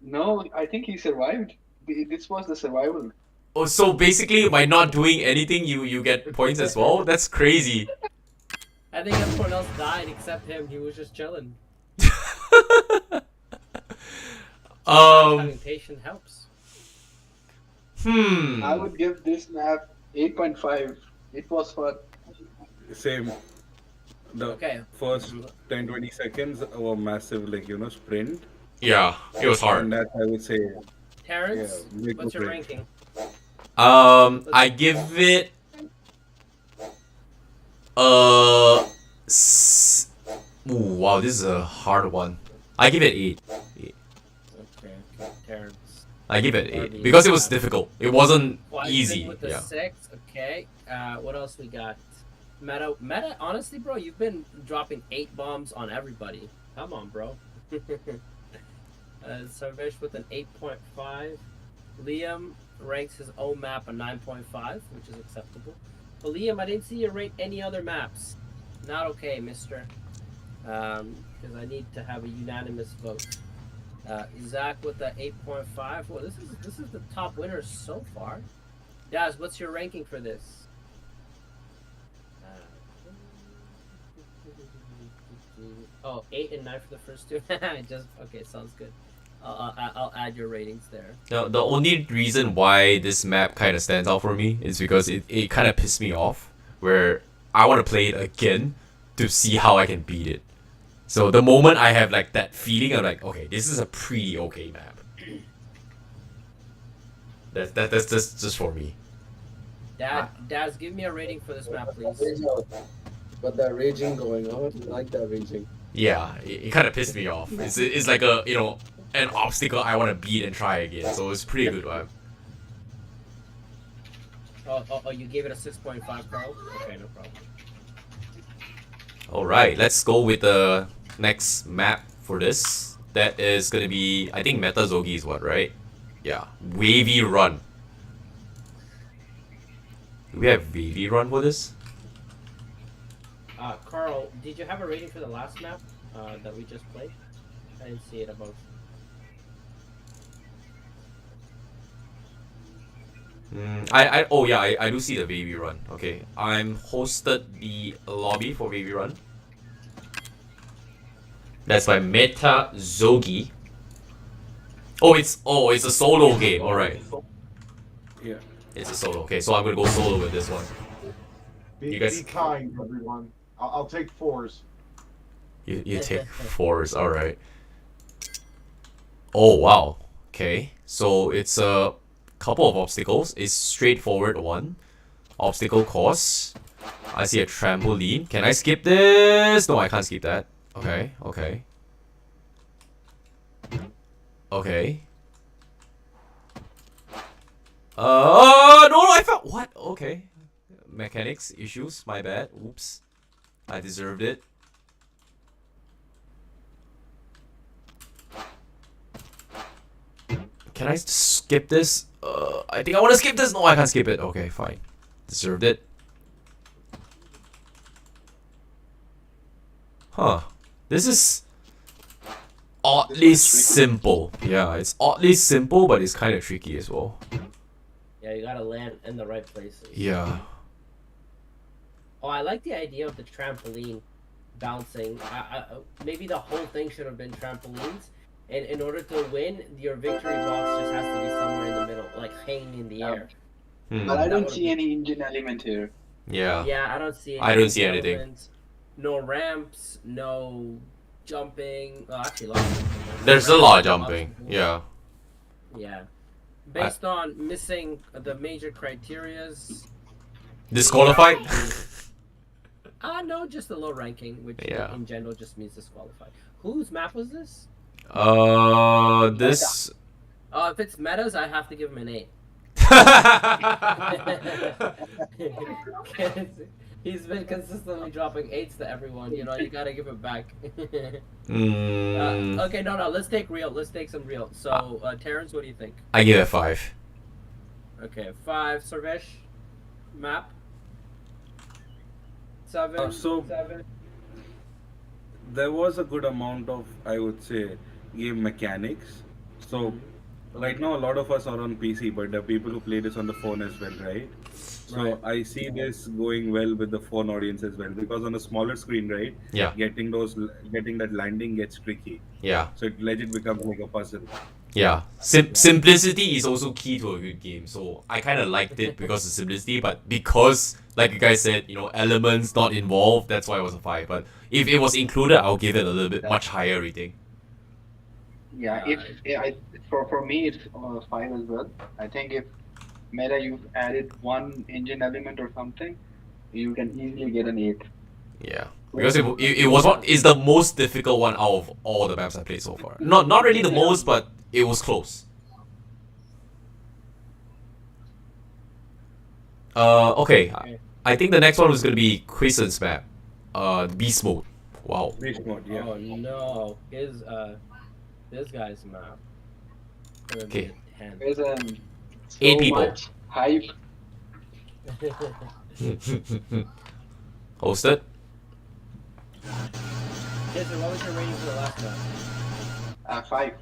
No, I think he survived. This was the survival. Oh, so basically by not doing anything, you get points as well? That's crazy. I think everyone else died except him. He was just chilling. Having patience helps. I would give this map 8.5. It was fun. Same. The first 10-20 seconds were massive, sprint. Yeah, it was hard. And that I would say. Terrence, what's your ranking? I give it ooh, wow, this is a hard one. I give it 8. Okay, Terrence. I give it 8 because it was difficult. It wasn't easy. With the Yeah. 6. Okay. What else we got? Meta. Honestly, bro, you've been dropping 8 bombs on everybody. Come on, bro. Sarvesh with an 8.5. Liam ranks his own map a 9.5, which is acceptable. But Liam, I didn't see you rate any other maps. Not okay, mister. Because I need to have a unanimous vote. Zach with the 8.5. Well, this is the top winner so far. Daz, what's your ranking for this? 8 and 9 for the first two. Okay, sounds good. I'll add your ratings there. The only reason why this map kind of stands out for me is because it kind of pissed me off. Where I want to play it again to see how I can beat it. So the moment I have like that feeling, I'm like, okay, this is a pretty okay map. That's just for me. Daz, give me a rating for this map, please. But that raging going on, I like that raging. Yeah, it kind of pissed me off. It's like a an obstacle I want to beat and try again. So it's pretty good one. Oh, you gave it a 6.5, Carl? Okay, no problem. Alright, let's go with the next map for this. That is gonna be, I think Meta Zogi is what, right? Yeah, Wavy Run. Do we have Wavy Run for this? Carl, did you have a rating for the last map that we just played? I didn't see it above. I do see the Wavy Run. Okay, I'm hosted the lobby for Wavy Run. That's by Meta Zogi. It's a solo game. All right. Yeah. It's a solo. Okay, so I'm gonna go solo with this one. Be kind, everyone. I'll take 4s. You take 4s. All right. Oh wow. Okay, so it's a couple of obstacles. It's straightforward one. Obstacle course. I see a trampoline. Can I skip this? No, I can't skip that. Okay. Okay. No, I found what? Okay. Mechanics issues, my bad. Oops. I deserved it. Can I skip this? I think I want to skip this. No, I can't skip it. Okay, fine. Deserved it. Huh. This is oddly simple. Yeah, it's oddly simple, but it's kind of tricky as well. Yeah, you gotta land in the right places. Yeah. Oh, I like the idea of the trampoline bouncing. Maybe the whole thing should have been trampolines. And in order to win, your victory box just has to be somewhere in the middle, like hanging in the air. But I don't see any engine element here. Yeah. Yeah, I don't see. I don't see anything. Elements. No ramps, no jumping. Oh, actually, lots of jumping. There's a lot of jumping. Yeah. Yeah. Based on missing the major criterias. Disqualified? No, just a low ranking, which in general just means disqualified. Whose map was this? This. If it's Meta's, I have to give him an 8. He's been consistently dropping 8s to everyone. You know, you gotta give it back. Okay, no. Let's take real. Let's take some real. So, Terrence, what do you think? I give it 5. Okay, 5. Sarvesh, map. 7. 7. There was a good amount of, I would say, game mechanics. So right now a lot of us are on PC, but there are people who play this on the phone as well, right? So Right. I see this going well with the phone audience as well, because on a smaller screen, right? Yeah. Getting that landing gets tricky. Yeah. So it legit becomes like a puzzle. Yeah. Simplicity is also key to a good game. So I kind of liked it because of simplicity, but because, like you guys said, you know, elements not involved, that's why it was a 5. But if it was included, I'll give it a little bit much higher rating. Yeah, for me it's 5 as well. I think if Meta you've added one engine element or something, you can easily get an 8. Yeah, because it was what is the most difficult one out of all the maps I played so far. Not really the most, but it was close. Okay. I think the next one was gonna be Quisen's map. Beast mode. Wow. Beast mode, yeah. Oh no, this guy's map. Okay. There's so 8 people. much hype. Hosted. Jason, what was your rating for the last map? 5.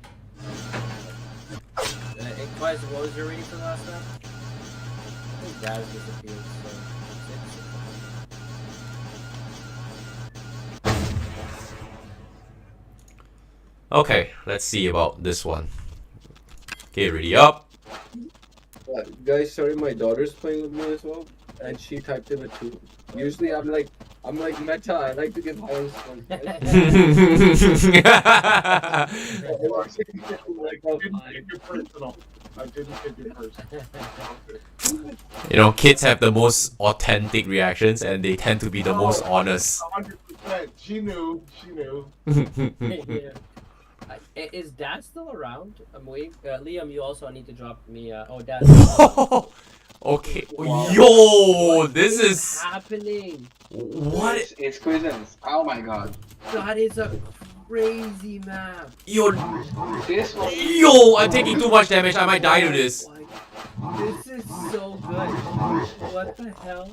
Twice, what was your rating for the last map? I think Daz disappeared, so 6. Okay, let's see about this one. Okay, ready up. Guys, sorry, my daughter's playing with me as well, and she typed in a 2. Usually, I'm like Meta. I like to give higher scores. I didn't take it personal. You know, kids have the most authentic reactions, and they tend to be the most honest. 100%. She knew. Yeah. Is Dad still around? I'm waiting. Liam, you also need to drop me. Dad. Okay. Yo, this What is is happening? what? It's Quisen's. Oh my god. That is a crazy map. Yo, This one. yo, I'm taking too much damage. I might die to this. This is so good. What the hell?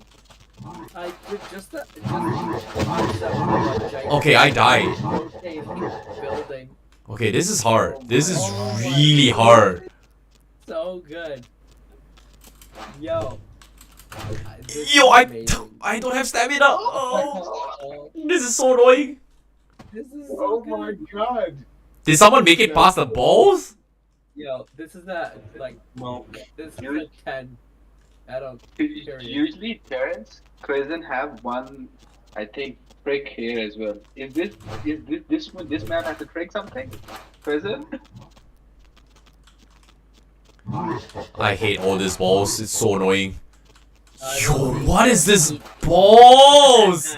I just the Okay, I died. Building. Okay, this is hard. This is really hard. So good. Yo. This Yo, is I amazing. don't have stamina. Oh, this is so annoying. This is so Oh good. my god. Did someone make it past the balls? Yo, this is a No. this is a 10. I don't. Period. Usually, Terrence, Quisen have one, I think, trick here as well. Is this map has to trick something? Quisen? I hate all these balls. It's so annoying. Yo, what is this balls?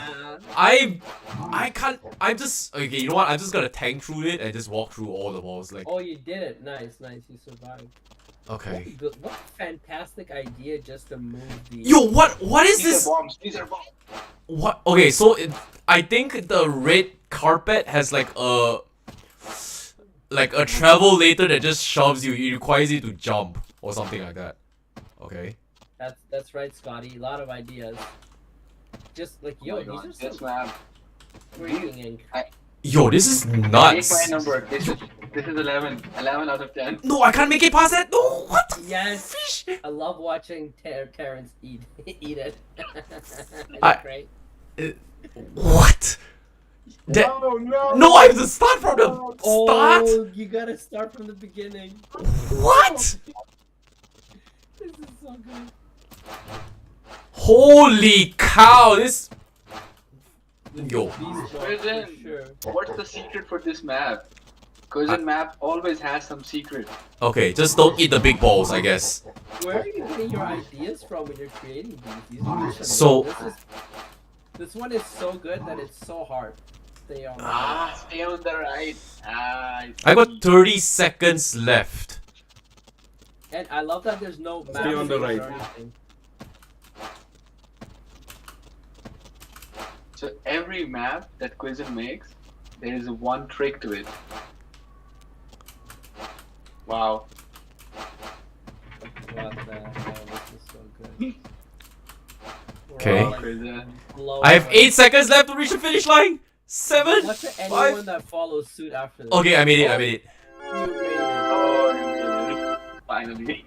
I can't. I'm just okay. You know what? I'm just gonna tank through it and just walk through all the walls. Like, Oh, you did it. Nice, nice. You survived. okay. What a fantastic idea just to move the. Yo, what is These are this? bombs. These are bombs. What? Okay, so I think the red carpet has like a travel later that just shoves you. It requires you to jump or something like that. Okay. That's right, Scotty. A lot of ideas. Just like Oh yo, my these God, are this some map. freaking ink. Yo, this is Take my nuts. number. This is 11. 11 out of 10. No, I can't make it past that. No, what the Yes. fish? I love watching Terrence eat it. I- Great. What? That, Oh no! no, I have to start from the start. Oh, you gotta start from the beginning. What? This is so good. Holy cow! This. Yo. These jobs for Prison. sure. What's the secret for this map? Cousin map always has some secret. Okay, just don't eat the big balls, I guess. Where are you getting your ideas from when you're creating these? These are just So- this one is so good that it's so hard. Stay on. Stay on the right. I got 30 seconds left. And I love that there's no map Stay on the change right. or anything. So every map that Quizen makes, there is one trick to it. Wow. What the hell? This is so good. We're Okay. all, like, Quizen. blowing I have away. 8 seconds left to reach the finish line. 7. Watch for 5. anyone that follows suit after this. Okay, I made it. I made it. You made it. Oh, you made it. Finally.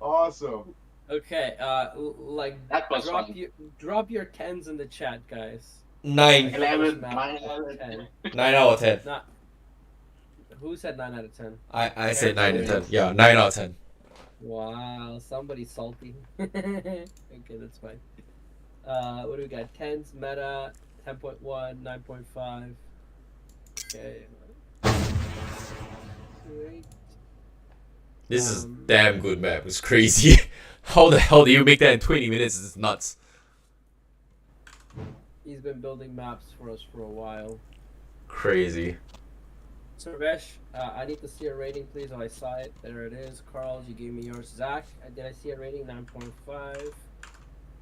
Awesome. Okay, like That was drop fun. drop your tens in the chat, guys. 9. 11, Map, 9 out of 10. 9 out of 10. Not. Who said 9 out of 10? I said 9 out of 10. Yeah, 9 out of 10. Wow, somebody's salty. Okay, that's fine. What do we got? 10s, meta, 10.1, 9.5. Okay. Great. This is damn good map. It's crazy. How the hell do you make that in 20 minutes? It's nuts. He's been building maps for us for a while. Crazy. Sarvesh, I need to see a rating, please. Oh, I saw it. There it is. Carl, you gave me yours. Zach, did I see a rating? 9.5.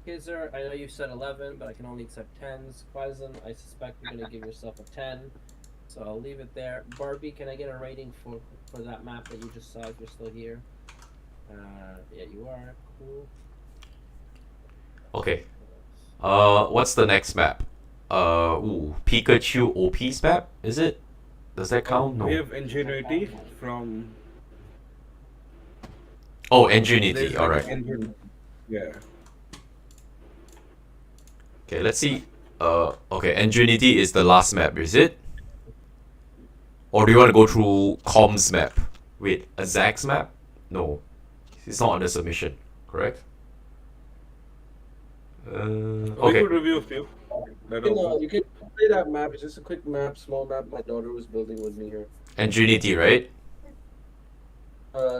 Kizzer, I know you said 11, but I can only accept 10s. Quazen, I suspect you're going to give yourself a 10. So I'll leave it there. Barbie, can I get a rating for that map that you just saw if you're still here? Yeah, you are. Cool. Okay. What's the next map? Pikachu OP's map? Is it? Does that count? No. We have Ingenuity from. Oh, Ingenuity. there's Alright. Enjin. Yeah. Okay, let's see. Okay, Ingenuity is the last map, is it? Or do you want to go through Com's map? Wait, a Zach's map? No. It's not under submission, correct? We Okay. could review a few. That also. You can play that map. It's just a quick map, small map. My daughter was building with me here. Ingenuity, right?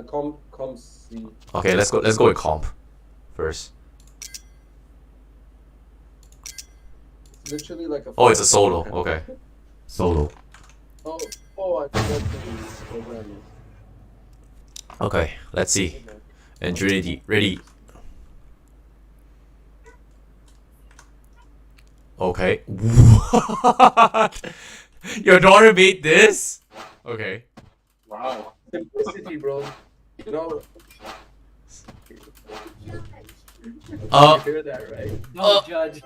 Com C. Okay, let's go with Comp first. It's literally like a. Oh, it's a solo. Okay. Solo. Oh, I forgot to program it. Okay, let's see. Ingenuity, ready. Okay. What? Your daughter made this? Okay. Wow. Simplicity, bro. You know. You hear that, right? Don't judge.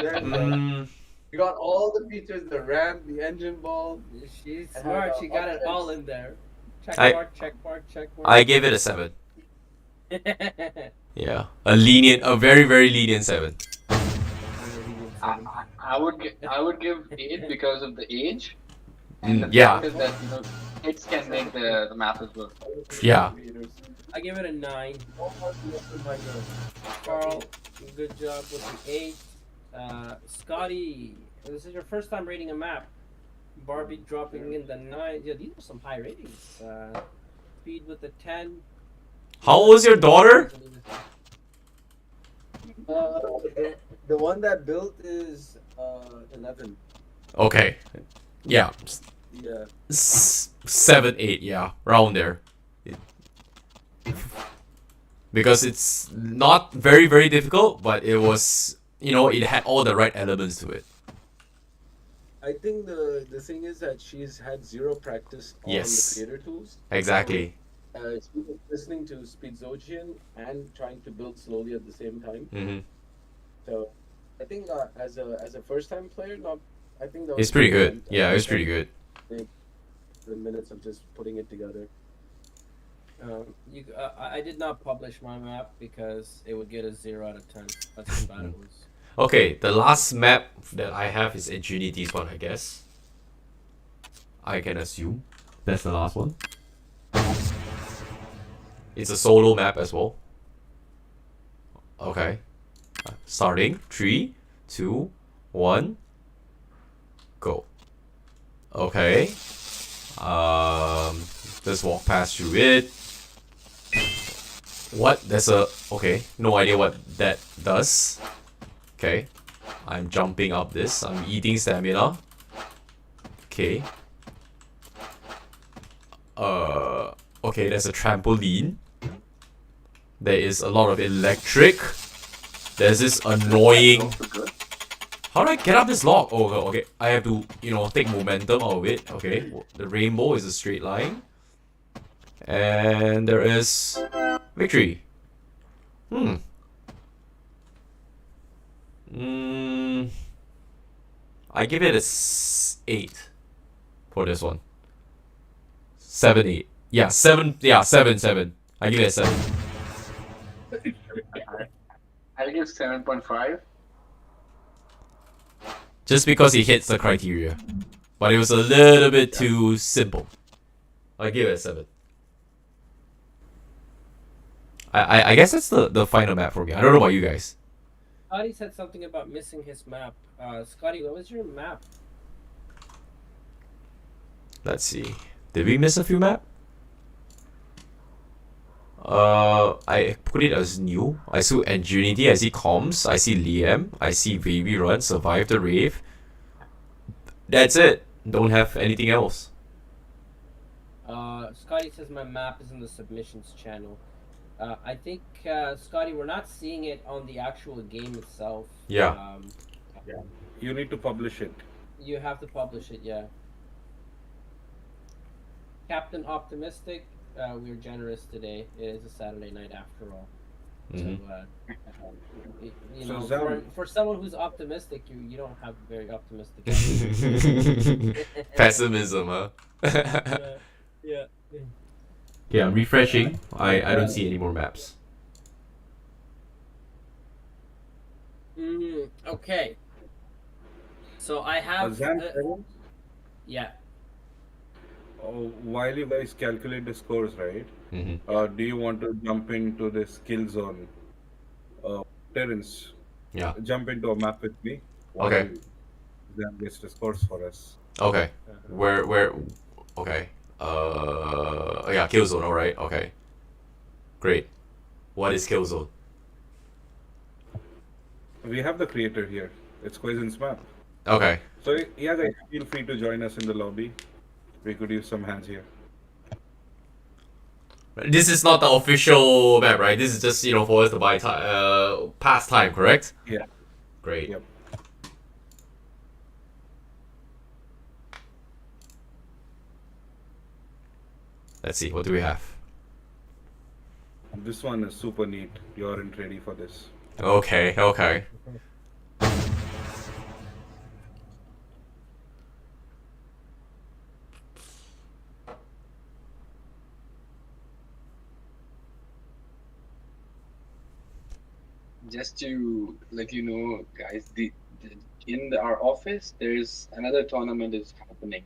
Yeah, you got all the features: the RAM, the engine ball. She's smart. She got it all in there. Check I- mark, check mark, check mark. I gave it a 7. Yeah. A very, very lenient 7. I would give 8 because of the age. And the Yeah. fact is that kids can make the map as well. Yeah. I give it a 9. Carl, good job with the 8. Scotty, this is your first time rating a map. Barbie dropping in the 9. Yeah, these are some high ratings. Speed with the 10. How old is your daughter? The one that built is 11. Okay. Yeah. Yeah. 7, 8. Yeah, around there. Because it's not very very difficult, but it was it had all the right elements to it. I think the thing is that she's had zero practice on Yes. the creator tools. Exactly. She was listening to Speedzogian and trying to build slowly at the same time. Mm-hmm. So I think as a first time player, not I think that It's was pretty good. fun. Yeah, it's pretty good. The minutes of just putting it together. I did not publish my map because it would get a 0 out of 10. That's how bad it was. Okay, the last map that I have is Enjinity's one, I guess. I can assume that's the last one. It's a solo map as well. Okay. Starting 3, 2, 1, go. Okay. Let's walk past through it. What? There's a... Okay, no idea what that does. Okay. I'm jumping up this. I'm eating stamina. Okay. Okay, there's a trampoline. There is a lot of electric. There's this annoying... How do I get up this log? Oh, okay. I have to, take momentum out of it. Okay. The rainbow is a straight line. And there is... victory. I give it a 8 for this one. 7, 8. Yeah, 7. Yeah, 7, 7. I give it a 7. I give 7.5. Just because it hits the criteria. But it was a little bit too simple. I give it a 7. I guess that's the final map for me. I don't know about you guys. Scotty said something about missing his map. Scotty, what was your map? Let's see. Did we miss a few map? I put it as new. I see Enjinity, I see Comms, I see Liam, I see Baby Run, Survive the Rave. That's it. Don't have anything else. Scotty says my map is in the submissions channel. I think, Scotty, we're not seeing it on the actual game itself. Yeah. You need to publish it. You have to publish it, yeah. Captain Optimistic, we're generous today. It is a Saturday night after all. Mm-hmm. So, So, for someone who's optimistic, you don't have very optimistic. Pessimism, huh? Yeah. Yeah, I'm refreshing. I don't see any more maps. Okay. So I have. Yeah. While you guys calculate the scores, right? Mm-hmm. Do you want to jump into this kill zone? Terence, Yeah. jump into a map with me. Okay. Then gets the scores for us. Okay. Where? Okay. Yeah, Killzone. All right. Okay. Great. What is Killzone? We have the creator here. It's Quizen's map. Okay. So yeah, guys, feel free to join us in the lobby. We could use some hands here. This is not the official map, right? This is just for us to buy pass time, correct? Yeah. Great. Yep. Let's see. What do we have? This one is super neat. You aren't ready for this. Okay. Okay. Just to let you know, guys, in our office, there's another tournament is happening.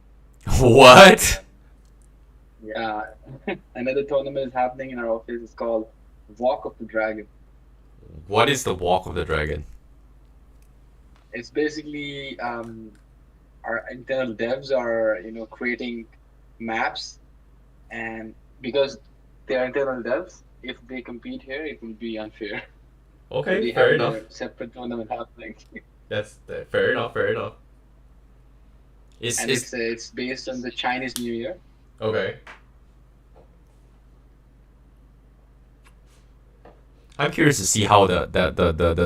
What? Yeah, another tournament is happening in our office. It's called Walk of the Dragon. What is the Walk of the Dragon? It's basically our internal devs are creating maps, and because they are internal devs, if they compete here, it will be unfair. Okay, They fair have enough. their separate tournament happening. That's fair enough. Fair enough. And it's based on the Chinese New Year. Okay. I'm curious to see how the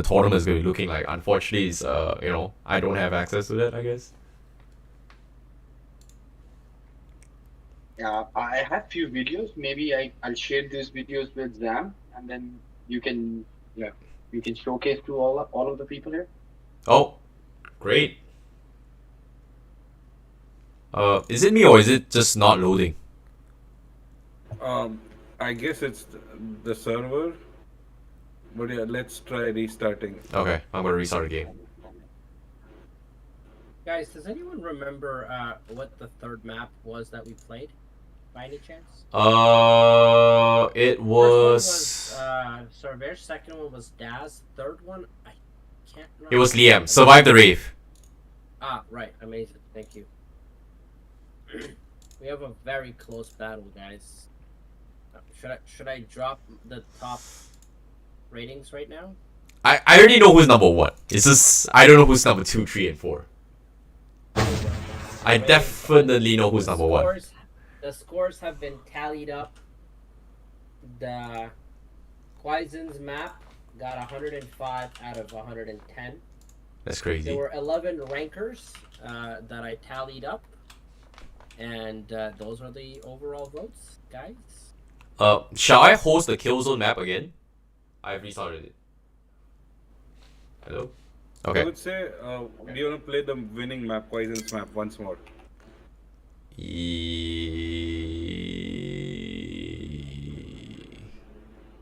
tournament is going to be looking like. Unfortunately, it's I don't have access to that, I guess. Yeah, I have few videos. Maybe I'll share these videos with Zam, and then you can showcase to all of the people here. Oh, great. Is it me or is it just not loading? I guess it's the server. But yeah, let's try restarting. Okay, I'm gonna restart the game. Guys, does anyone remember what the third map was that we played? By any chance? It was. First one was Sarvesh. Second one was Daz. Third one, I can't remember. It was Liam. Survive the rave. Ah, right. Amazing. Thank you. We have a very close battle, guys. Should I drop the top ratings right now? I already know who's number 1. It's just I don't know who's number 2, 3, and 4. I definitely know who's number 1. The scores have been tallied up. The Quaizen's map got 105 out of 110. That's crazy. There were 11 rankers that I tallied up, and those are the overall votes, guys. Shall I host the Killzone map again? I've restarted it. Hello? Okay. I would say, do you want to play the winning map, Poison's map, once more?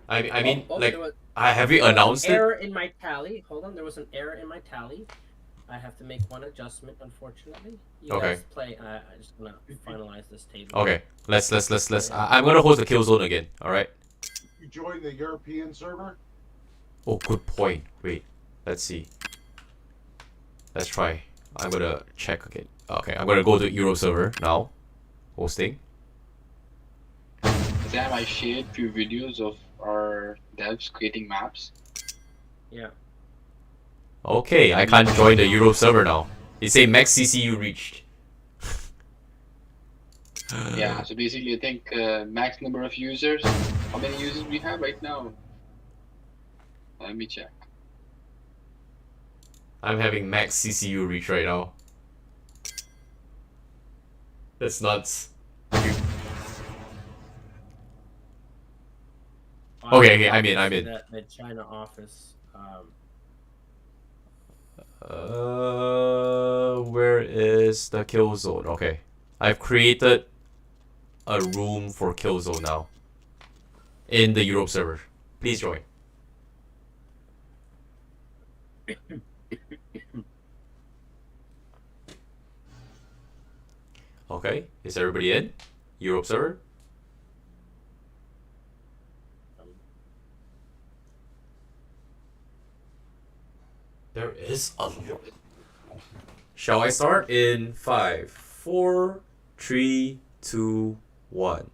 I mean, have you announced it? Error in my tally. Hold on, there was an error in my tally. I have to make one adjustment, unfortunately. You guys play. I just gonna finalize this table. Okay, let's. I'm gonna host the Killzone again. All right. You join the European server? Oh, good point. Wait, let's see. Let's try. I'm gonna check again. Okay, I'm gonna go to Euro server now. Hosting. Sam, I shared few videos of our devs creating maps. Yeah. Okay, I can't join the Euro server now. They say max CCU reached. Yeah, so basically I think max number of users. How many users we have right now? Let me check. I'm having max CCU reach right now. That's nuts. Okay, I'm in. The China office. Where is the kill zone? Okay, I've created a room for kill zone now in the Europe server. Please join. Okay, is everybody in? Europe server? There is a... Shall I start in 5, 4, 3, 2, 1.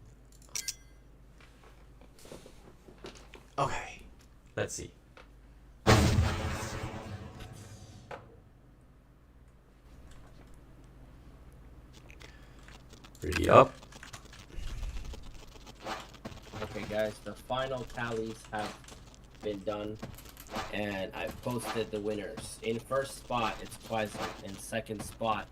Okay, let's see. Ready up. Okay, guys, the final tallies have been done, and I've posted the winners. In first spot, it's Quaizen. In second spot,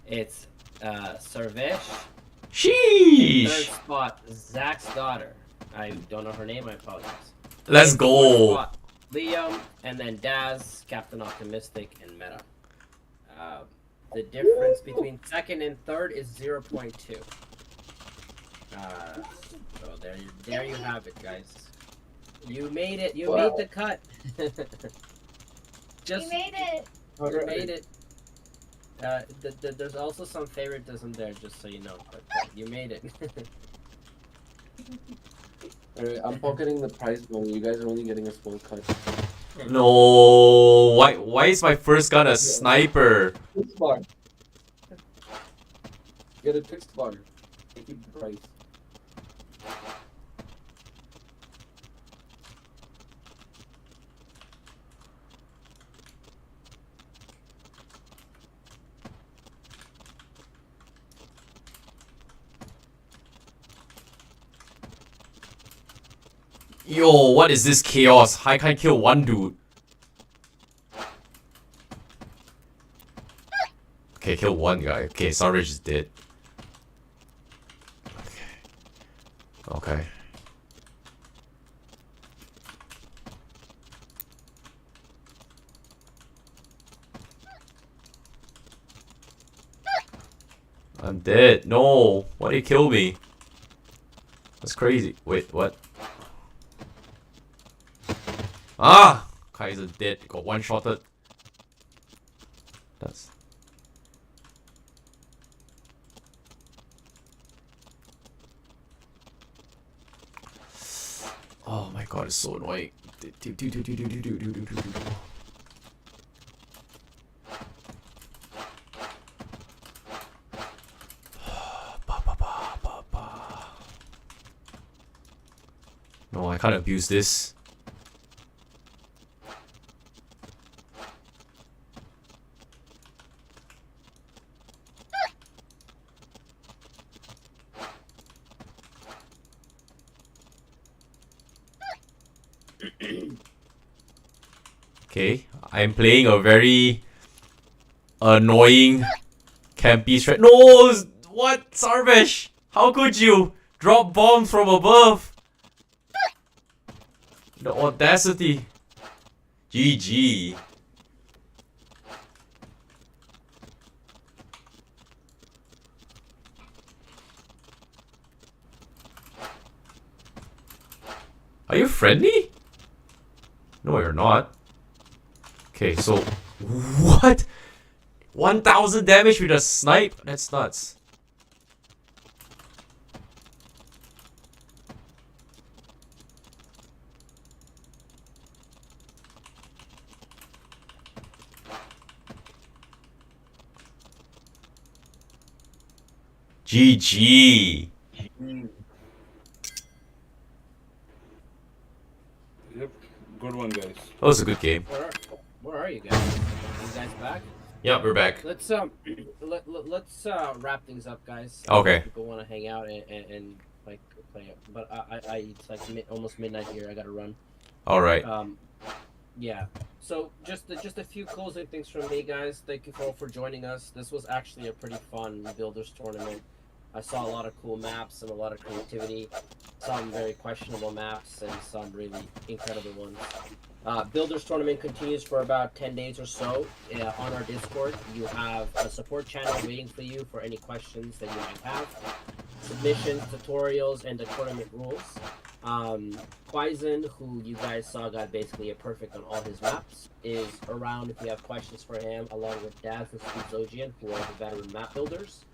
it's Sarvesh. Sheesh! In third spot, Zach's daughter. I don't know her name, I apologize. Let's In go! fourth spot, Liam, and then Daz, Captain Optimistic, and Meta. The difference between second and third is 0.2. So there you have it, guys. You made it. You made the cut. You made it. You made it. There's also some favoritism there, just so you know. But you made it. Alright, I'm pocketing the prize money. You guys are only getting a small cut. No, why is my first gun a sniper? Twix bar. Get a Twix bar. They keep the price. Yo, what is this chaos? I can't kill one dude. Okay, kill one guy. Okay, Savage is dead. Okay. I'm dead. No. Why did he kill me? That's crazy. Wait, what? Ah! Kaiser dead. Got one-shotted. That's... Oh my god, it's so annoying. No, I can't abuse this. Okay, I'm playing a very annoying campy strat. No! What? Sarvesh! How could you drop bombs from above? The audacity. GG. Are you friendly? No, you're not. Okay, so what? 1,000 damage with a snipe? That's nuts. GG. Yep, good one, guys. That was a good game. Where are you guys? Are you guys back? Yeah, we're back. Let's let's wrap things up, guys. Okay. People want to hang out and like play it, but I it's like almost midnight here. I gotta run. All right. Yeah. So just a few closing things from me, guys. Thank you all for joining us. This was actually a pretty fun builders tournament. I saw a lot of cool maps and a lot of creativity. Some very questionable maps and some really incredible ones. Builders tournament continues for about 10 days or so. On our Discord, you have a support channel waiting for you for any questions that you might have. Submissions, tutorials, and the tournament rules. Quaizen, who you guys saw got basically a perfect on all his maps, is around if you have questions for him, along with Daz and Bezogia, who are the veteran map builders.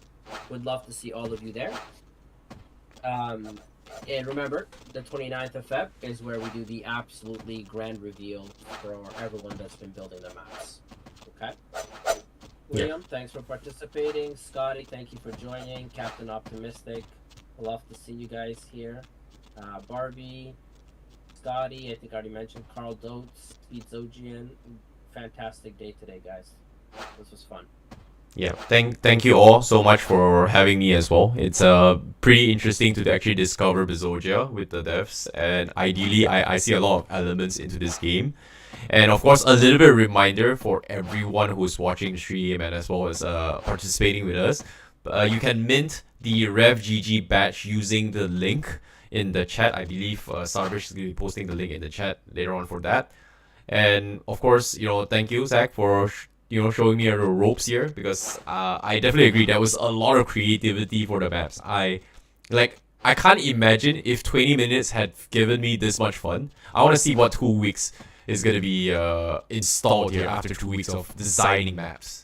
Would love to see all of you there. And remember, the 29th of Feb is where we do the absolutely grand reveal for everyone that's been building their maps. Okay? William, thanks for participating. Scotty, thank you for joining. Captain Optimistic, love to see you guys here. Barbie, Scotty, I think I already mentioned. Carl Dotes, Bezogian. Fantastic day today, guys. This was fun. Yeah, thank you all so much for having me as well. It's pretty interesting to actually discover Bezogia with the devs, and ideally I see a lot of elements into this game. And of course, a little bit of reminder for everyone who's watching the stream and as well as participating with us. You can mint the RevGG badge using the link in the chat. I believe Sarvish is going to be posting the link in the chat later on for that. And of course, thank you, Zach, for showing me the ropes here, because I definitely agree there was a lot of creativity for the maps. I can't imagine if 20 minutes had given me this much fun. I want to see what 2 weeks is going to be installed here after 2 weeks of designing maps.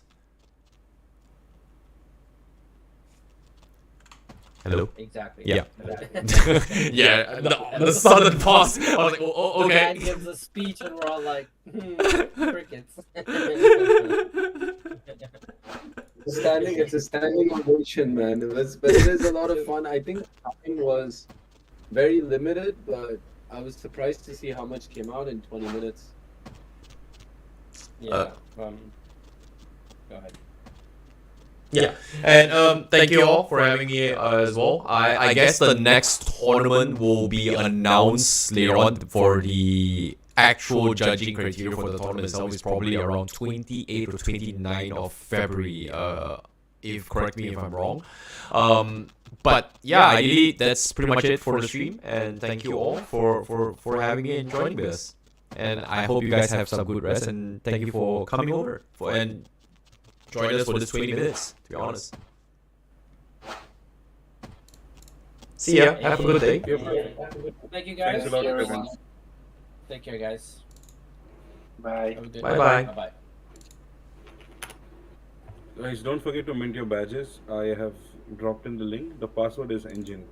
Hello? Exactly. Yeah. Yeah, the sudden pause. I was like, oh, okay. The guy gives a speech and we're all like, crickets. It's a standing ovation, man. But it is a lot of fun. I think time was very limited, but I was surprised to see how much came out in 20 minutes. Yeah. Go ahead. Yeah, and thank you all for having me as well. I guess the next tournament will be announced later on for the actual judging criteria for the tournament itself is probably around 28 or 29 of February. If correct me if I'm wrong. But yeah, ideally that's pretty much it for the stream. And thank you all for having me and joining us. And I hope you guys have some good rest. And thank you for coming over and join us for this 20 minutes, to be honest. See ya. Have a good day. Thank you guys. Thanks a lot, everyone. Take care, guys. Bye. Have a good Bye-bye. Bye bye. Guys, don't forget to mint your badges. I have dropped in the link. The password is Enjin.